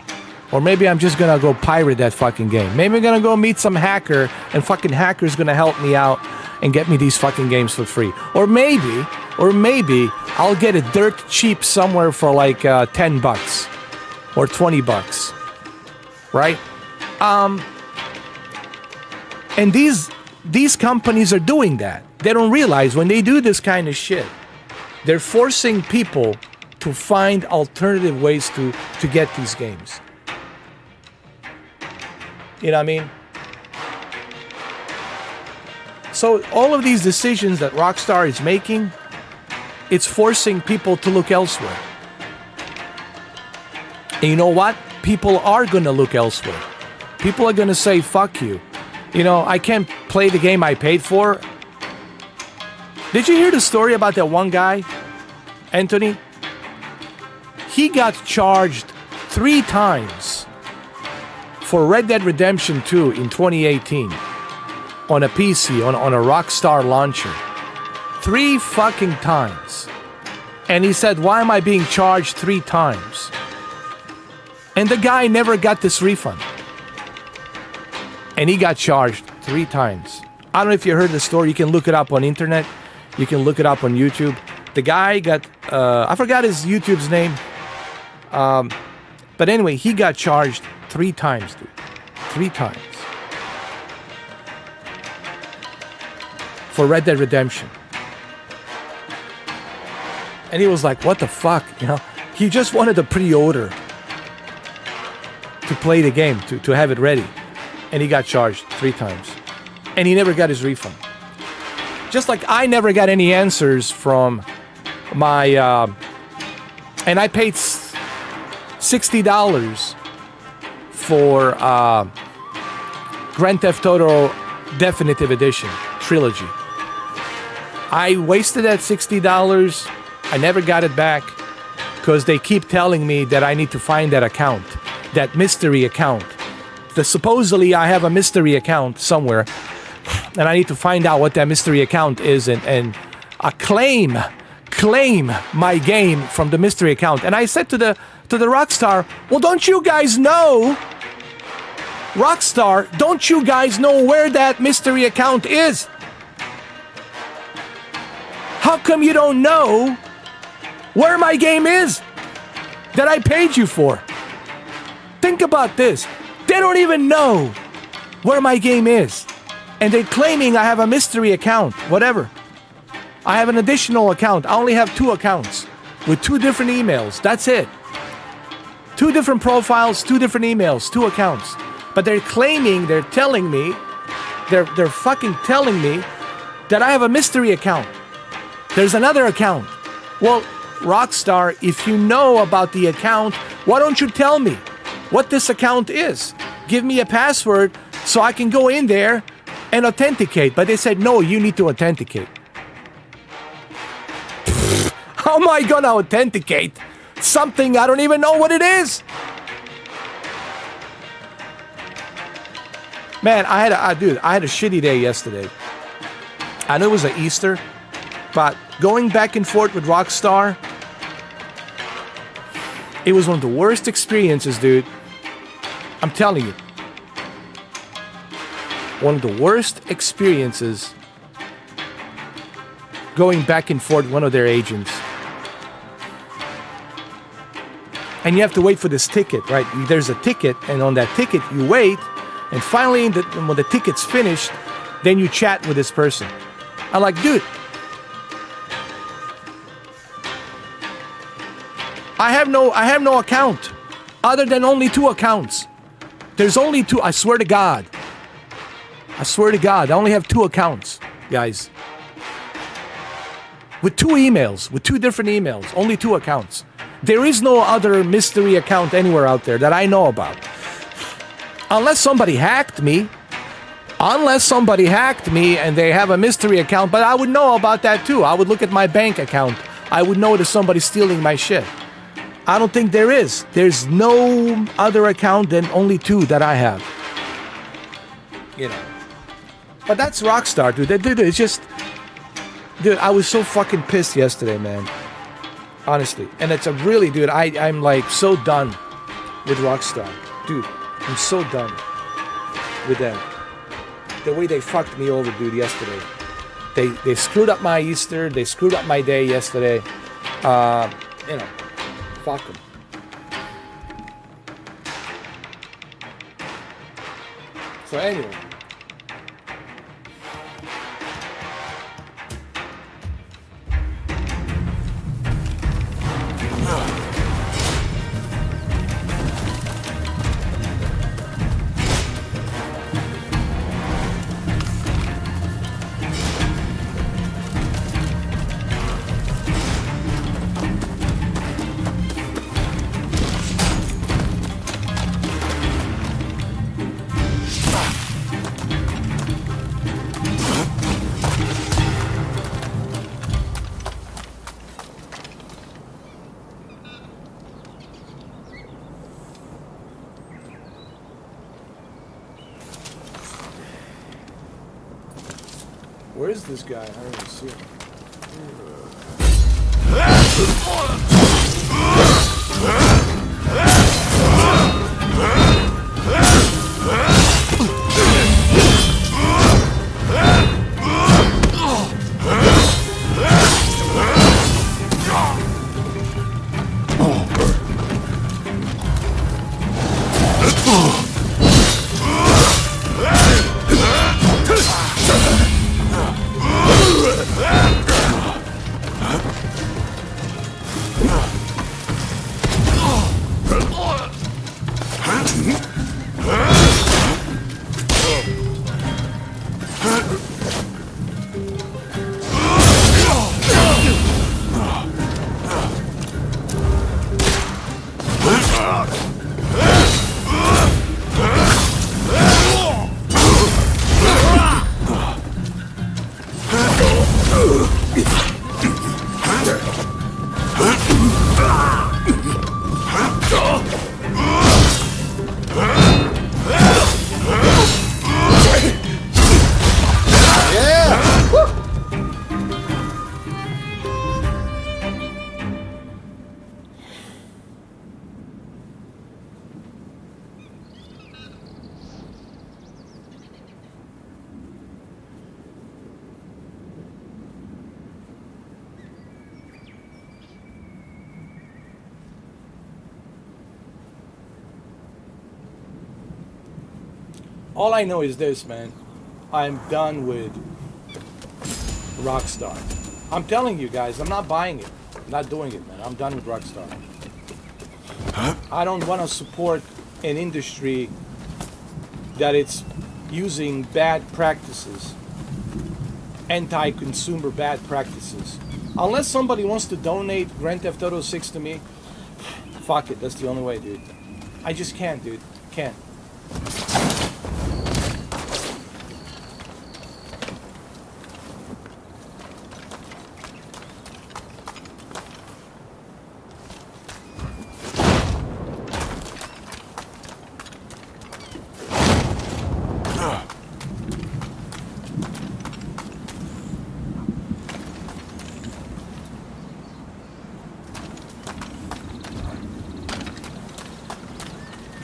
Or maybe I'm just going to go pirate that fucking game. Maybe I'm going to go meet some hacker and fucking hacker's going to help me out and get me these fucking games for free. Or maybe I'll get it dirt cheap somewhere for like $10 or $20. Right? And these companies are doing that. They don't realize when they do this kind of shit, they're forcing people to find alternative ways to get these games. You know what I mean? So all of these decisions that Rockstar is making, it's forcing people to look elsewhere. And you know what? People are going to look elsewhere. People are going to say, fuck you. I can't play the game I paid for. Did you hear the story about that one guy, Anthony? He got charged 3 times for Red Dead Redemption 2 in 2018 on a PC, on a Rockstar launcher. 3 fucking times. And he said, why am I being charged 3 times? And the guy never got this refund. And he got charged 3 times I don't know if you heard the story. You can look it up on internet. You can look it up on YouTube. The guy got, I forgot his YouTube's name. But anyway, he got charged 3 times, dude. 3 times. For Red Dead Redemption. And he was like, what the fuck, you know? He just wanted a pre-order to play the game, to have it ready. And he got charged 3 times. And he never got his refund. Just like I never got any answers from my... and I paid $60 for Grand Theft Auto Definitive Edition Trilogy. I wasted that $60. I never got it back because they keep telling me that I need to find that account, that mystery account. Supposedly I have a mystery account somewhere, and I need to find out what that mystery account is and claim my game from the mystery account. And I said to the Rockstar, well, don't you guys know, Rockstar, don't you guys know where that mystery account is? How come you don't know where my game is that I paid you for? Think about this. They don't even know where my game is. And they're claiming I have a mystery account, whatever. I have an additional account. I only have 2 accounts with 2 different emails. That's it. 2 different profiles, 2 different emails, 2 accounts. But they're claiming, they're telling me, they're fucking telling me that I have a mystery account. There's another account. Well, Rockstar, if you know about the account, why don't you tell me what this account is? Give me a password so I can go in there and authenticate. But they said, no, you need to authenticate. How am I gonna authenticate something I don't even know what it is? Man, I had a shitty day yesterday. I know it was an Easter, but going back and forth with Rockstar, it was one of the worst experiences, dude. I'm telling you. One of the worst experiences going back and forth with one of their agents. And you have to wait for this ticket, right? There's a ticket, and on that ticket you wait, and finally when the ticket's finished, then you chat with this person. I'm like, dude, I have no account other than only 2 accounts. There's only 2. I swear to God. I only have 2 accounts, guys. With 2 emails, with 2 different emails, only 2 accounts. There is no other mystery account anywhere out there that I know about. Unless somebody hacked me. And they have a mystery account, but I would know about that too. I would look at my bank account. I would know that somebody's stealing my shit. I don't think there is. There's no other account than only 2 that I have. You know. But that's Rockstar, dude. Dude, it's just... Dude, I was so fucking pissed yesterday, man. Honestly. And it's a really, dude, I'm like so done with Rockstar. Dude, I'm so done with them. The way they fucked me over, dude, yesterday. They screwed up my Easter. They screwed up my day yesterday. You know, fuck them. So anyway. Where is this guy? I don't even see him. All I know is this, man. I'm done with Rockstar. I'm telling you guys, I'm not buying it. I'm not doing it, man. I'm done with Rockstar. I don't want to support an industry that it's using bad practices, anti-consumer bad practices. Unless somebody wants to donate Grand Theft Auto 6 to me, fuck it, that's the only way, dude. I just can't, dude. Can't.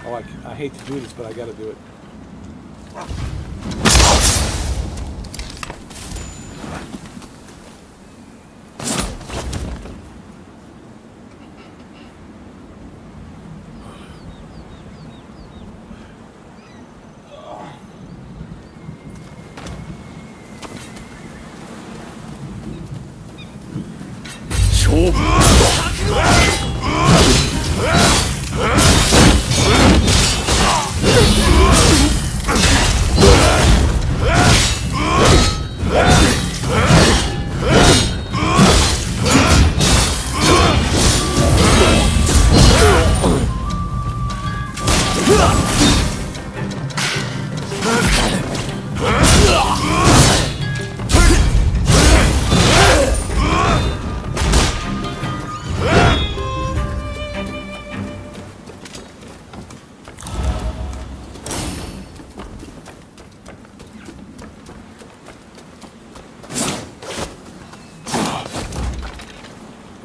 Oh, I hate to do this, but I gotta do it.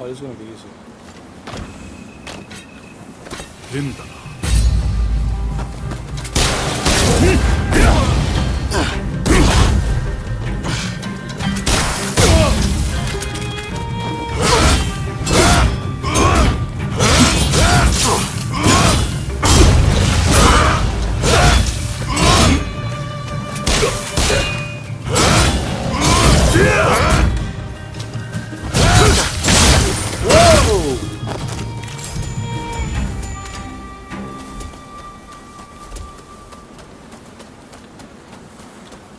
Oh, this is gonna be easy.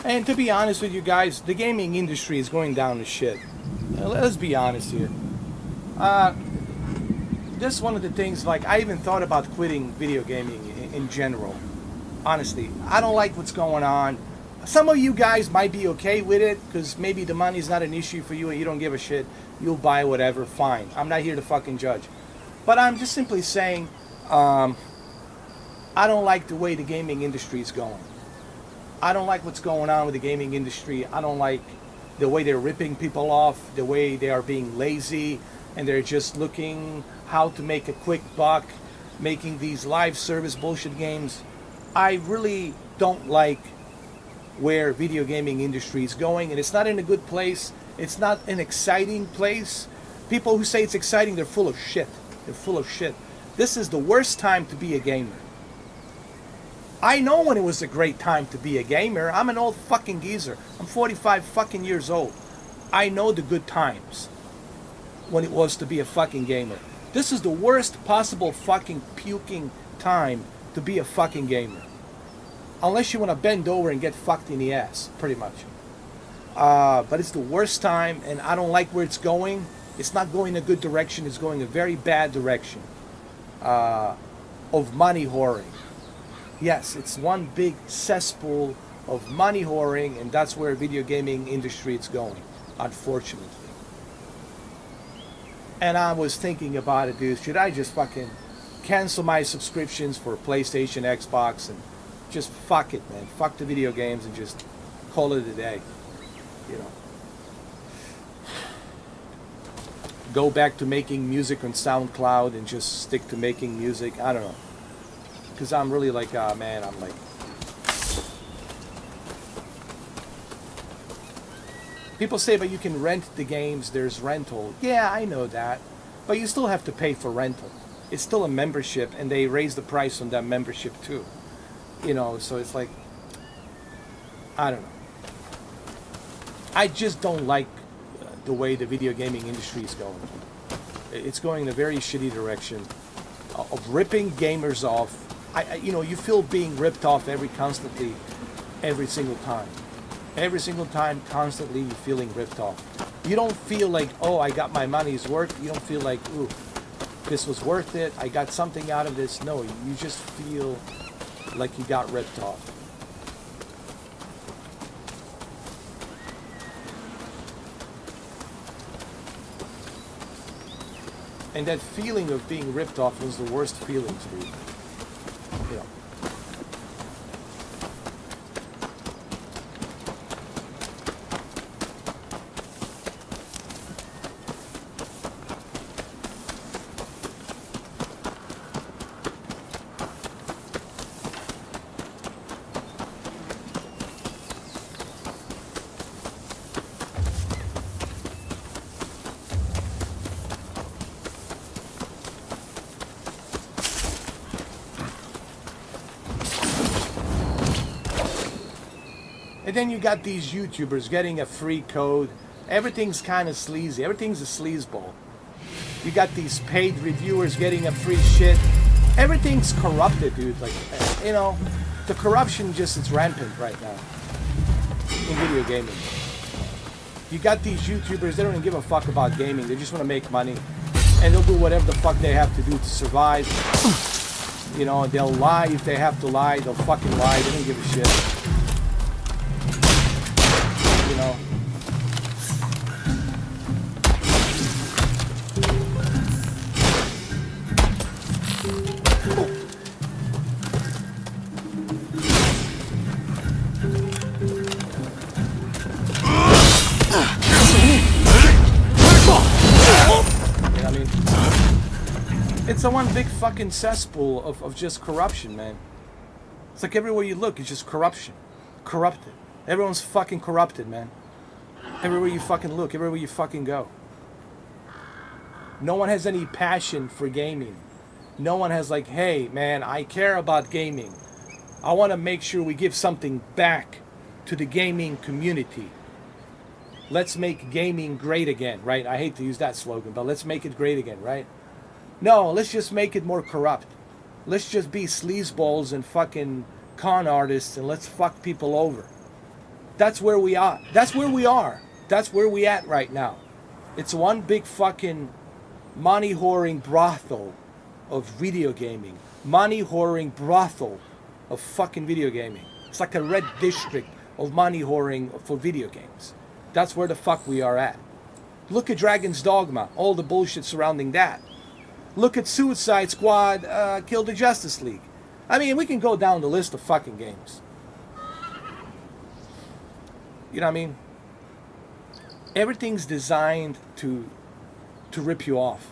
And to be honest with you guys, the gaming industry is going down to shit. Let's be honest here. This is one of the things, like, I even thought about quitting video gaming in general. Honestly, I don't like what's going on. Some of you guys might be okay with it, because maybe the money's not an issue for you and you don't give a shit. You'll buy whatever, fine. I'm not here to fucking judge. But I'm just simply saying, I don't like the way the gaming industry is going. I don't like what's going on with the gaming industry. I don't like the way they're ripping people off, the way they are being lazy, and they're just looking how to make a quick buck, making these live service bullshit games. I really don't like where video gaming industry is going, and it's not in a good place. It's not an exciting place. People who say it's exciting, they're full of shit. They're full of shit. This is the worst time to be a gamer. I know when it was a great time to be a gamer. I'm an old fucking geezer. I'm 45 fucking years old. I know the good times when it was to be a fucking gamer. This is the worst possible fucking puking time to be a fucking gamer. Unless you want to bend over and get fucked in the ass, pretty much. But it's the worst time, and I don't like where it's going. It's not going a good direction. It's going a very bad direction of money whoring. Yes, it's one big cesspool of money whoring, and that's where video gaming industry is going, unfortunately. And I was thinking about it, dude. Should I just fucking cancel my subscriptions for PlayStation, Xbox, and just fuck it, man. Fuck the video games and just call it a day. You know. Go back to making music on SoundCloud and just stick to making music. I don't know. Because I'm really like, man, I'm like... People say, but you can rent the games, there's rental. Yeah, I know that. But you still have to pay for rental. It's still a membership, and they raise the price on that membership too. You know, so it's like... I don't know. I just don't like the way the video gaming industry is going. It's going in a very shitty direction of ripping gamers off. You know, you feel being ripped off every single time. Every single time, constantly, you're feeling ripped off. You don't feel like, oh, I got my money's worth. You don't feel like, ooh, this was worth it. I got something out of this. No, you just feel like you got ripped off. And that feeling of being ripped off was the worst feeling to me. You know. And then you got these YouTubers getting a free code. Everything's kind of sleazy. Everything's a sleazeball. You got these paid reviewers getting a free shit. Everything's corrupted, dude. Like, you know, the corruption just is rampant right now in video gaming. You got these YouTubers, they don't even give a fuck about gaming. They just want to make money. And they'll do whatever the fuck they have to do to survive. You know, they'll lie if they have to lie. They'll fucking lie. They don't give a shit. You know. I mean, it's a one big fucking cesspool of just corruption, man. It's like everywhere you look, it's just corruption. Corrupted. Everyone's fucking corrupted, man. Everywhere you fucking look, everywhere you fucking go. No one has any passion for gaming. No one has like, hey, man, I care about gaming. I want to make sure we give something back to the gaming community. Let's make gaming great again, right? I hate to use that slogan, but let's make it great again, right? No, let's just make it more corrupt. Let's just be sleazeballs and fucking con artists and let's fuck people over. That's where we are. That's where we are. That's where we at right now. It's one big fucking money whoring brothel of video gaming. Money whoring brothel of fucking video gaming. It's like a red district of money whoring for video games. That's where the fuck we are at. Look at Dragon's Dogma, all the bullshit surrounding that. Look at Suicide Squad, Kill the Justice League. I mean, we can go down the list of fucking games. You know what I mean? Everything's designed to rip you off.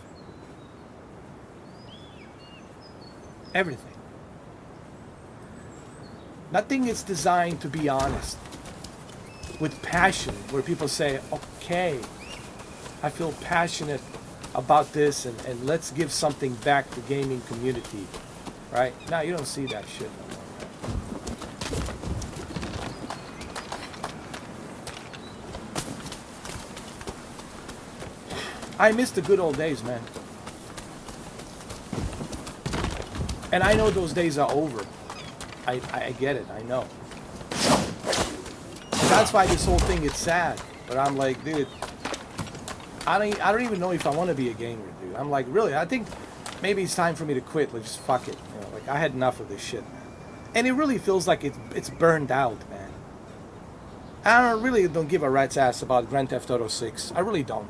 Everything. Nothing is designed to be honest. With passion, where people say, okay, I feel passionate about this and let's give something back to gaming community. Right? Now you don't see that shit no more. I miss the good old days, man. And I know those days are over. I get it, I know. That's why this whole thing is sad. But I'm like, dude, I don't even know if I want to be a gamer, dude. I'm like, really, I think maybe it's time for me to quit. Like, just fuck it. You know, like, I had enough of this shit, man. And it really feels like it's burned out, man. I really don't give a rat's ass about Grand Theft Auto 6. I really don't.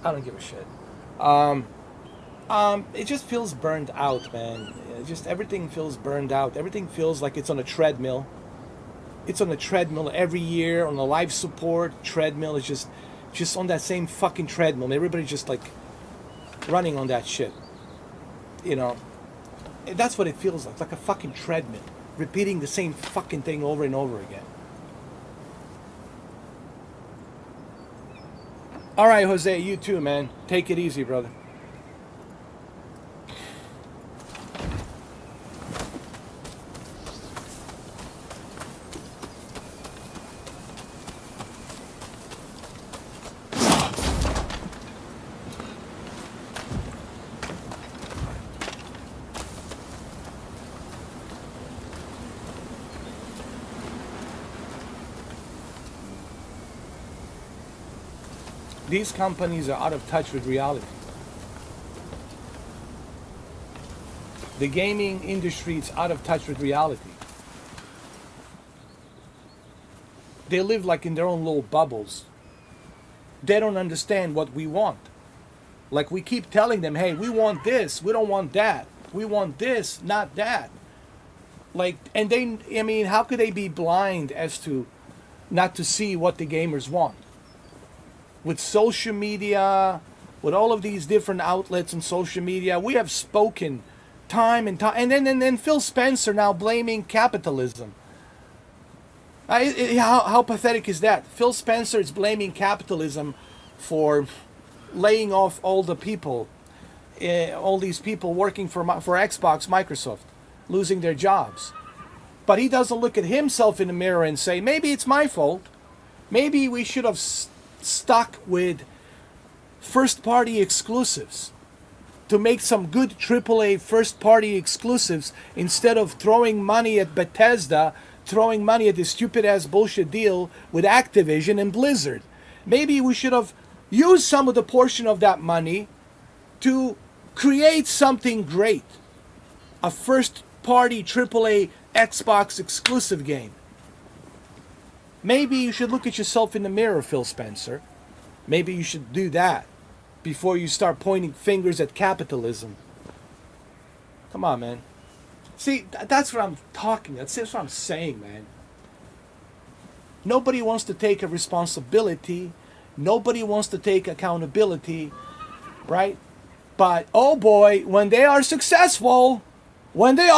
I don't give a shit. It just feels burned out, man. Just everything feels burned out. Everything feels like it's on a treadmill. It's on a treadmill every year on the life support treadmill. It's just on that same fucking treadmill. Everybody's just like running on that shit. You know, and that's what it feels like a fucking treadmill, repeating the same fucking thing over and over again. All right, Jose, you too, man. Take it easy, brother. These companies are out of touch with reality. The gaming industry is out of touch with reality. They live like in their own little bubbles. They don't understand what we want. Like we keep telling them, hey, we want this, we don't want that. We want this, not that. Like, and they, I mean, how could they be blind as to not to see what the gamers want? With social media, with all of these different outlets on social media, we have spoken time and time. And then Phil Spencer now blaming capitalism. How pathetic is that? Phil Spencer is blaming capitalism for laying off all the people, all these people working for Xbox, Microsoft, losing their jobs. But he doesn't look at himself in the mirror and say, maybe it's my fault. Maybe we should have stuck with first-party exclusives to make some good AAA first-party exclusives instead of throwing money at Bethesda, throwing money at this stupid-ass bullshit deal with Activision and Blizzard. Maybe we should have used some of the portion of that money to create something great. A first-party AAA Xbox exclusive game. Maybe you should look at yourself in the mirror, Phil Spencer. Maybe you should do that before you start pointing fingers at capitalism. Come on, man. See, that's what I'm talking. That's what I'm saying, man. Nobody wants to take a responsibility. Nobody wants to take accountability, right? But, oh boy, when they are successful, they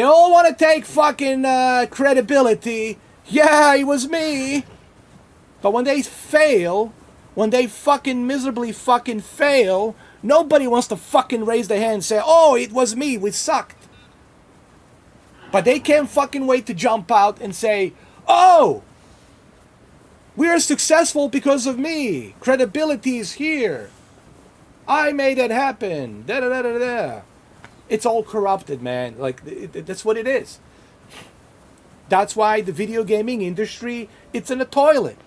all want to take fucking credibility. Yeah, it was me. But when they fail, when they fucking miserably fucking fail, nobody wants to fucking raise their hand and say, oh, it was me, we sucked. But they can't fucking wait to jump out and say, oh, we are successful because of me. Credibility is here. I made it happen. Da da da da da. It's all corrupted, man. Like, that's what it is. That's why the video gaming industry, it's in a toilet.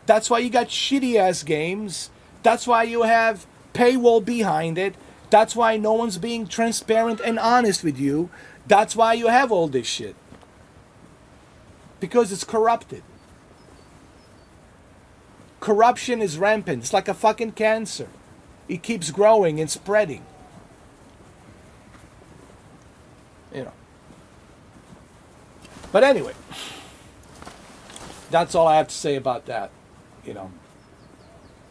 That's why you got shitty-ass games. That's why you have paywall behind it. That's why no one's being transparent and honest with you. That's why you have all this shit. Because it's corrupted. Corruption is rampant. It's like a fucking cancer. It keeps growing and spreading. You know. But anyway, that's all I have to say about that. You know,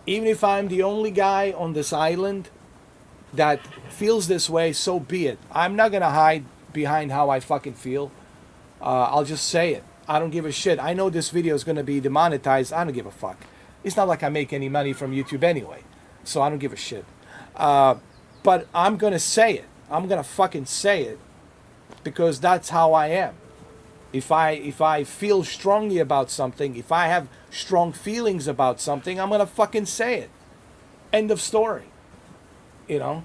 even if I'm the only guy on this island that feels this way, so be it. I'm not gonna hide behind how I fucking feel. I'll just say it. I don't give a shit. I know this video is gonna be demonetized. I don't give a fuck. It's not like I make any money from YouTube anyway, so I don't give a shit. But I'm gonna say it. I'm gonna fucking say it because that's how I am. If I feel strongly about something, if I have strong feelings about something, I'm gonna fucking say it. End of story. You know?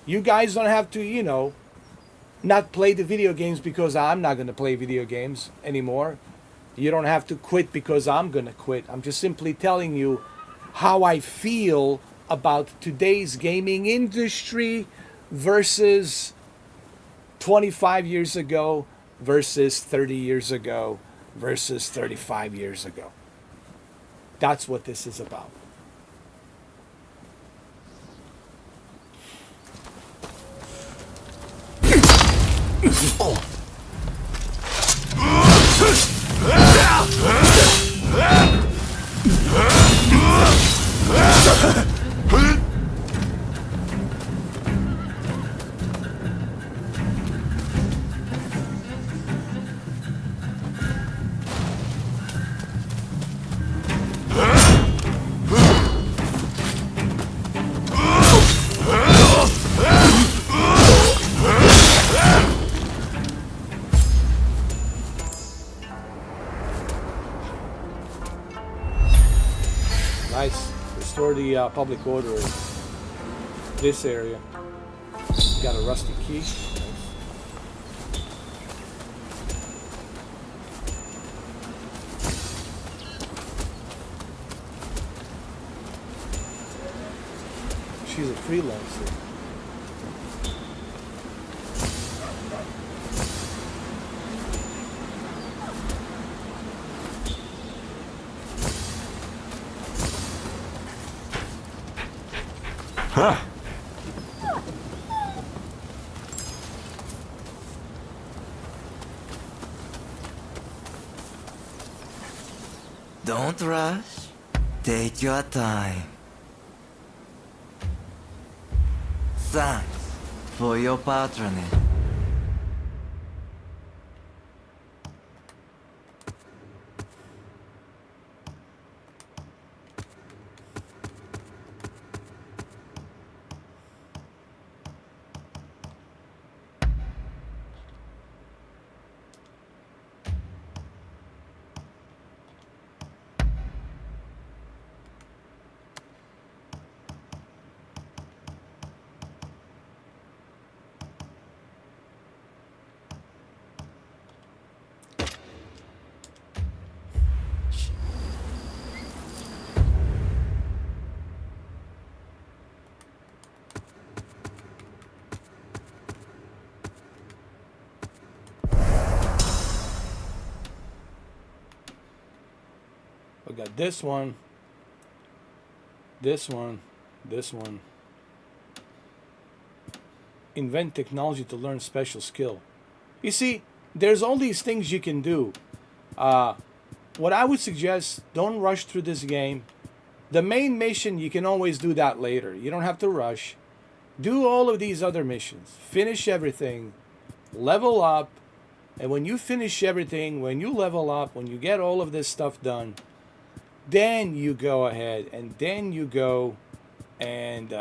You guys don't have to, you know, not play the video games because I'm not gonna play video games anymore. You don't have to quit because I'm gonna quit. I'm just simply telling you how I feel about today's gaming industry versus 25 years ago versus 30 years ago versus 35 years ago. That's what this is about. Nice. Restore the public order in this area. Got a rusty key. Nice. she's a freelancer. Huh. Don't rush. Take your time. Thanks for your patronage. We got this one, this one, this one. Invent technology to learn special skill. You see, there's all these things you can do. What I would suggest, don't rush through this game. The main mission, you can always do that later. You don't have to rush. Do all of these other missions. Finish everything. Level up. And when you finish everything, when you level up, when you get all of this stuff done, then you go ahead and then you go and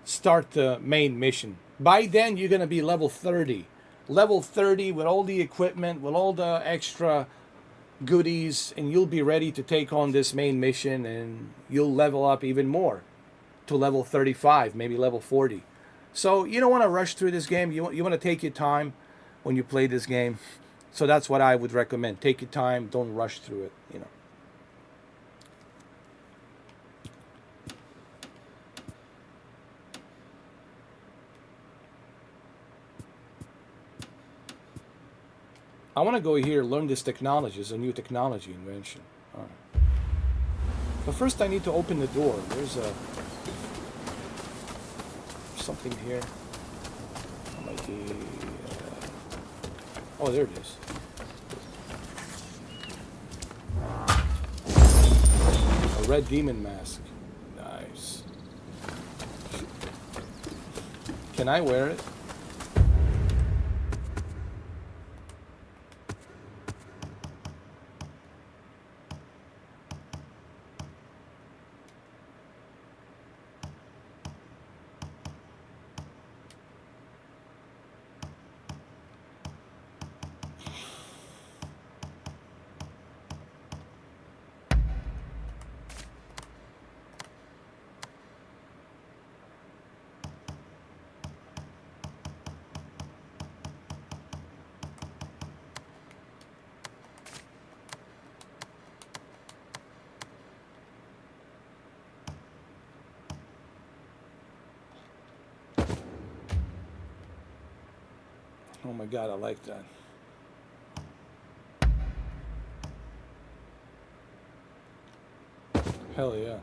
start the main mission. By then, you're going to be level 30. Level 30 with all the equipment, with all the extra goodies, and you'll be ready to take on this main mission, and you'll level up even more to level 35, maybe level 40. So you don't want to rush through this game. You want to take your time when you play this game. So that's what I would recommend. Take your time. Don't rush through it, you know. I want to go here, learn this technology. It's a new technology invention. All right. But first I need to open the door. There's something here. Might be, oh, there it is. A red demon mask. Nice. Can I wear it? Oh my god, I like that. Hell yeah.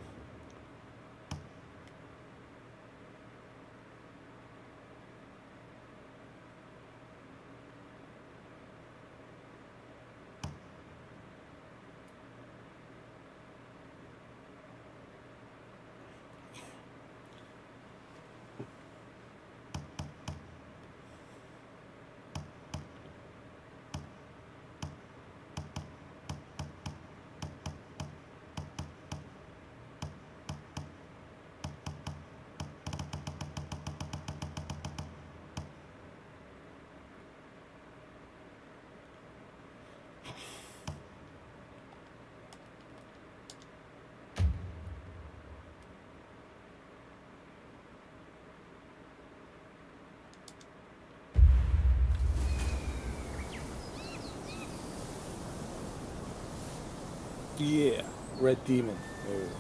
Yeah, red demon. There we go.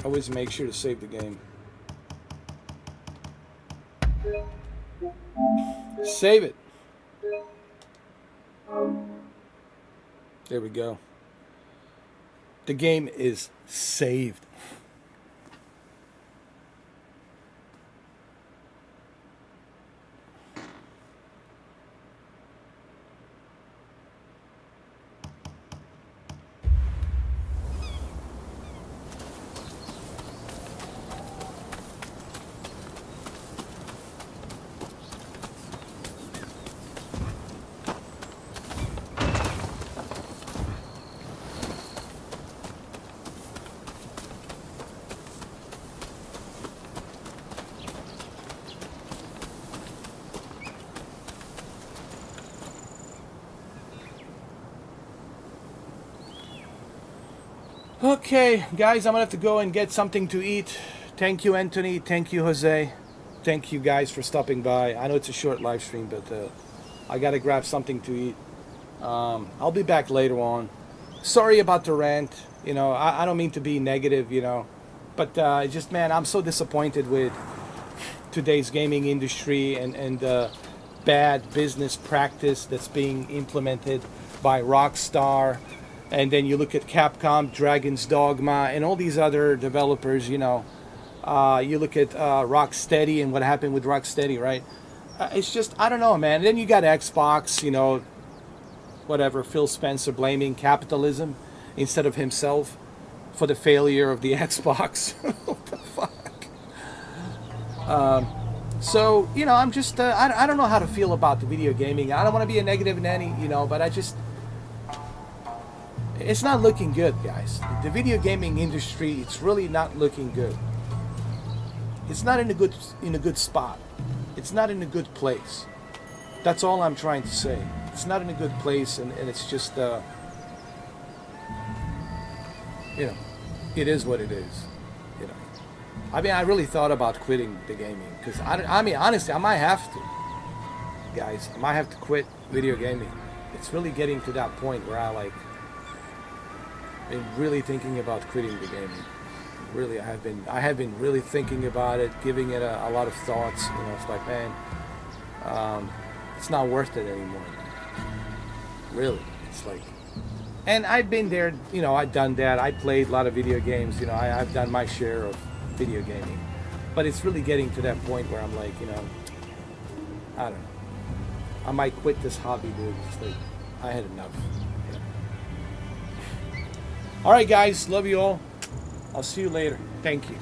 Always make sure to save the game. Save it. There we go. The game is saved. Okay, guys, I'm gonna have to go and get something to eat. Thank you, Anthony. Thank you, Jose. Thank you guys for stopping by. I know it's a short live stream, but I gotta grab something to eat. I'll be back later on. Sorry about the rant. You know, I don't mean to be negative, you know, but just, man, I'm so disappointed with today's gaming industry and bad business practice that's being implemented by Rockstar. And then you look at Capcom, Dragon's Dogma, and all these other developers, you know. You look at Rocksteady and what happened with Rocksteady, right? It's just, I don't know, man. And then you got Xbox, you know, whatever, Phil Spencer blaming capitalism instead of himself for the failure of the Xbox. What the fuck? So, you know, I'm just, I don't know how to feel about the video gaming. I don't want to be a negative Nanny, you know, but I just... It's not looking good, guys. The video gaming industry, it's really not looking good. It's not in a good spot. It's not in a good place. That's all I'm trying to say. It's not in a good place, and it's just, you know, it is what it is. You know, I mean, I really thought about quitting the gaming because I mean, honestly, I might have to, guys. I might have to quit video gaming. It's really getting to that point where I been really thinking about quitting the gaming. Really, I have been really thinking about it, giving it a lot of thoughts. You know, it's like, man, it's not worth it anymore. Really, it's like, and I've been there. You know, I've done that. I played a lot of video games. You know, I've done my share of video gaming, but it's really getting to that point where I'm like, you know, I don't know. I might quit this hobby, dude. It's like, I had enough. All right, guys. Love you all. I'll see you later. Thank you.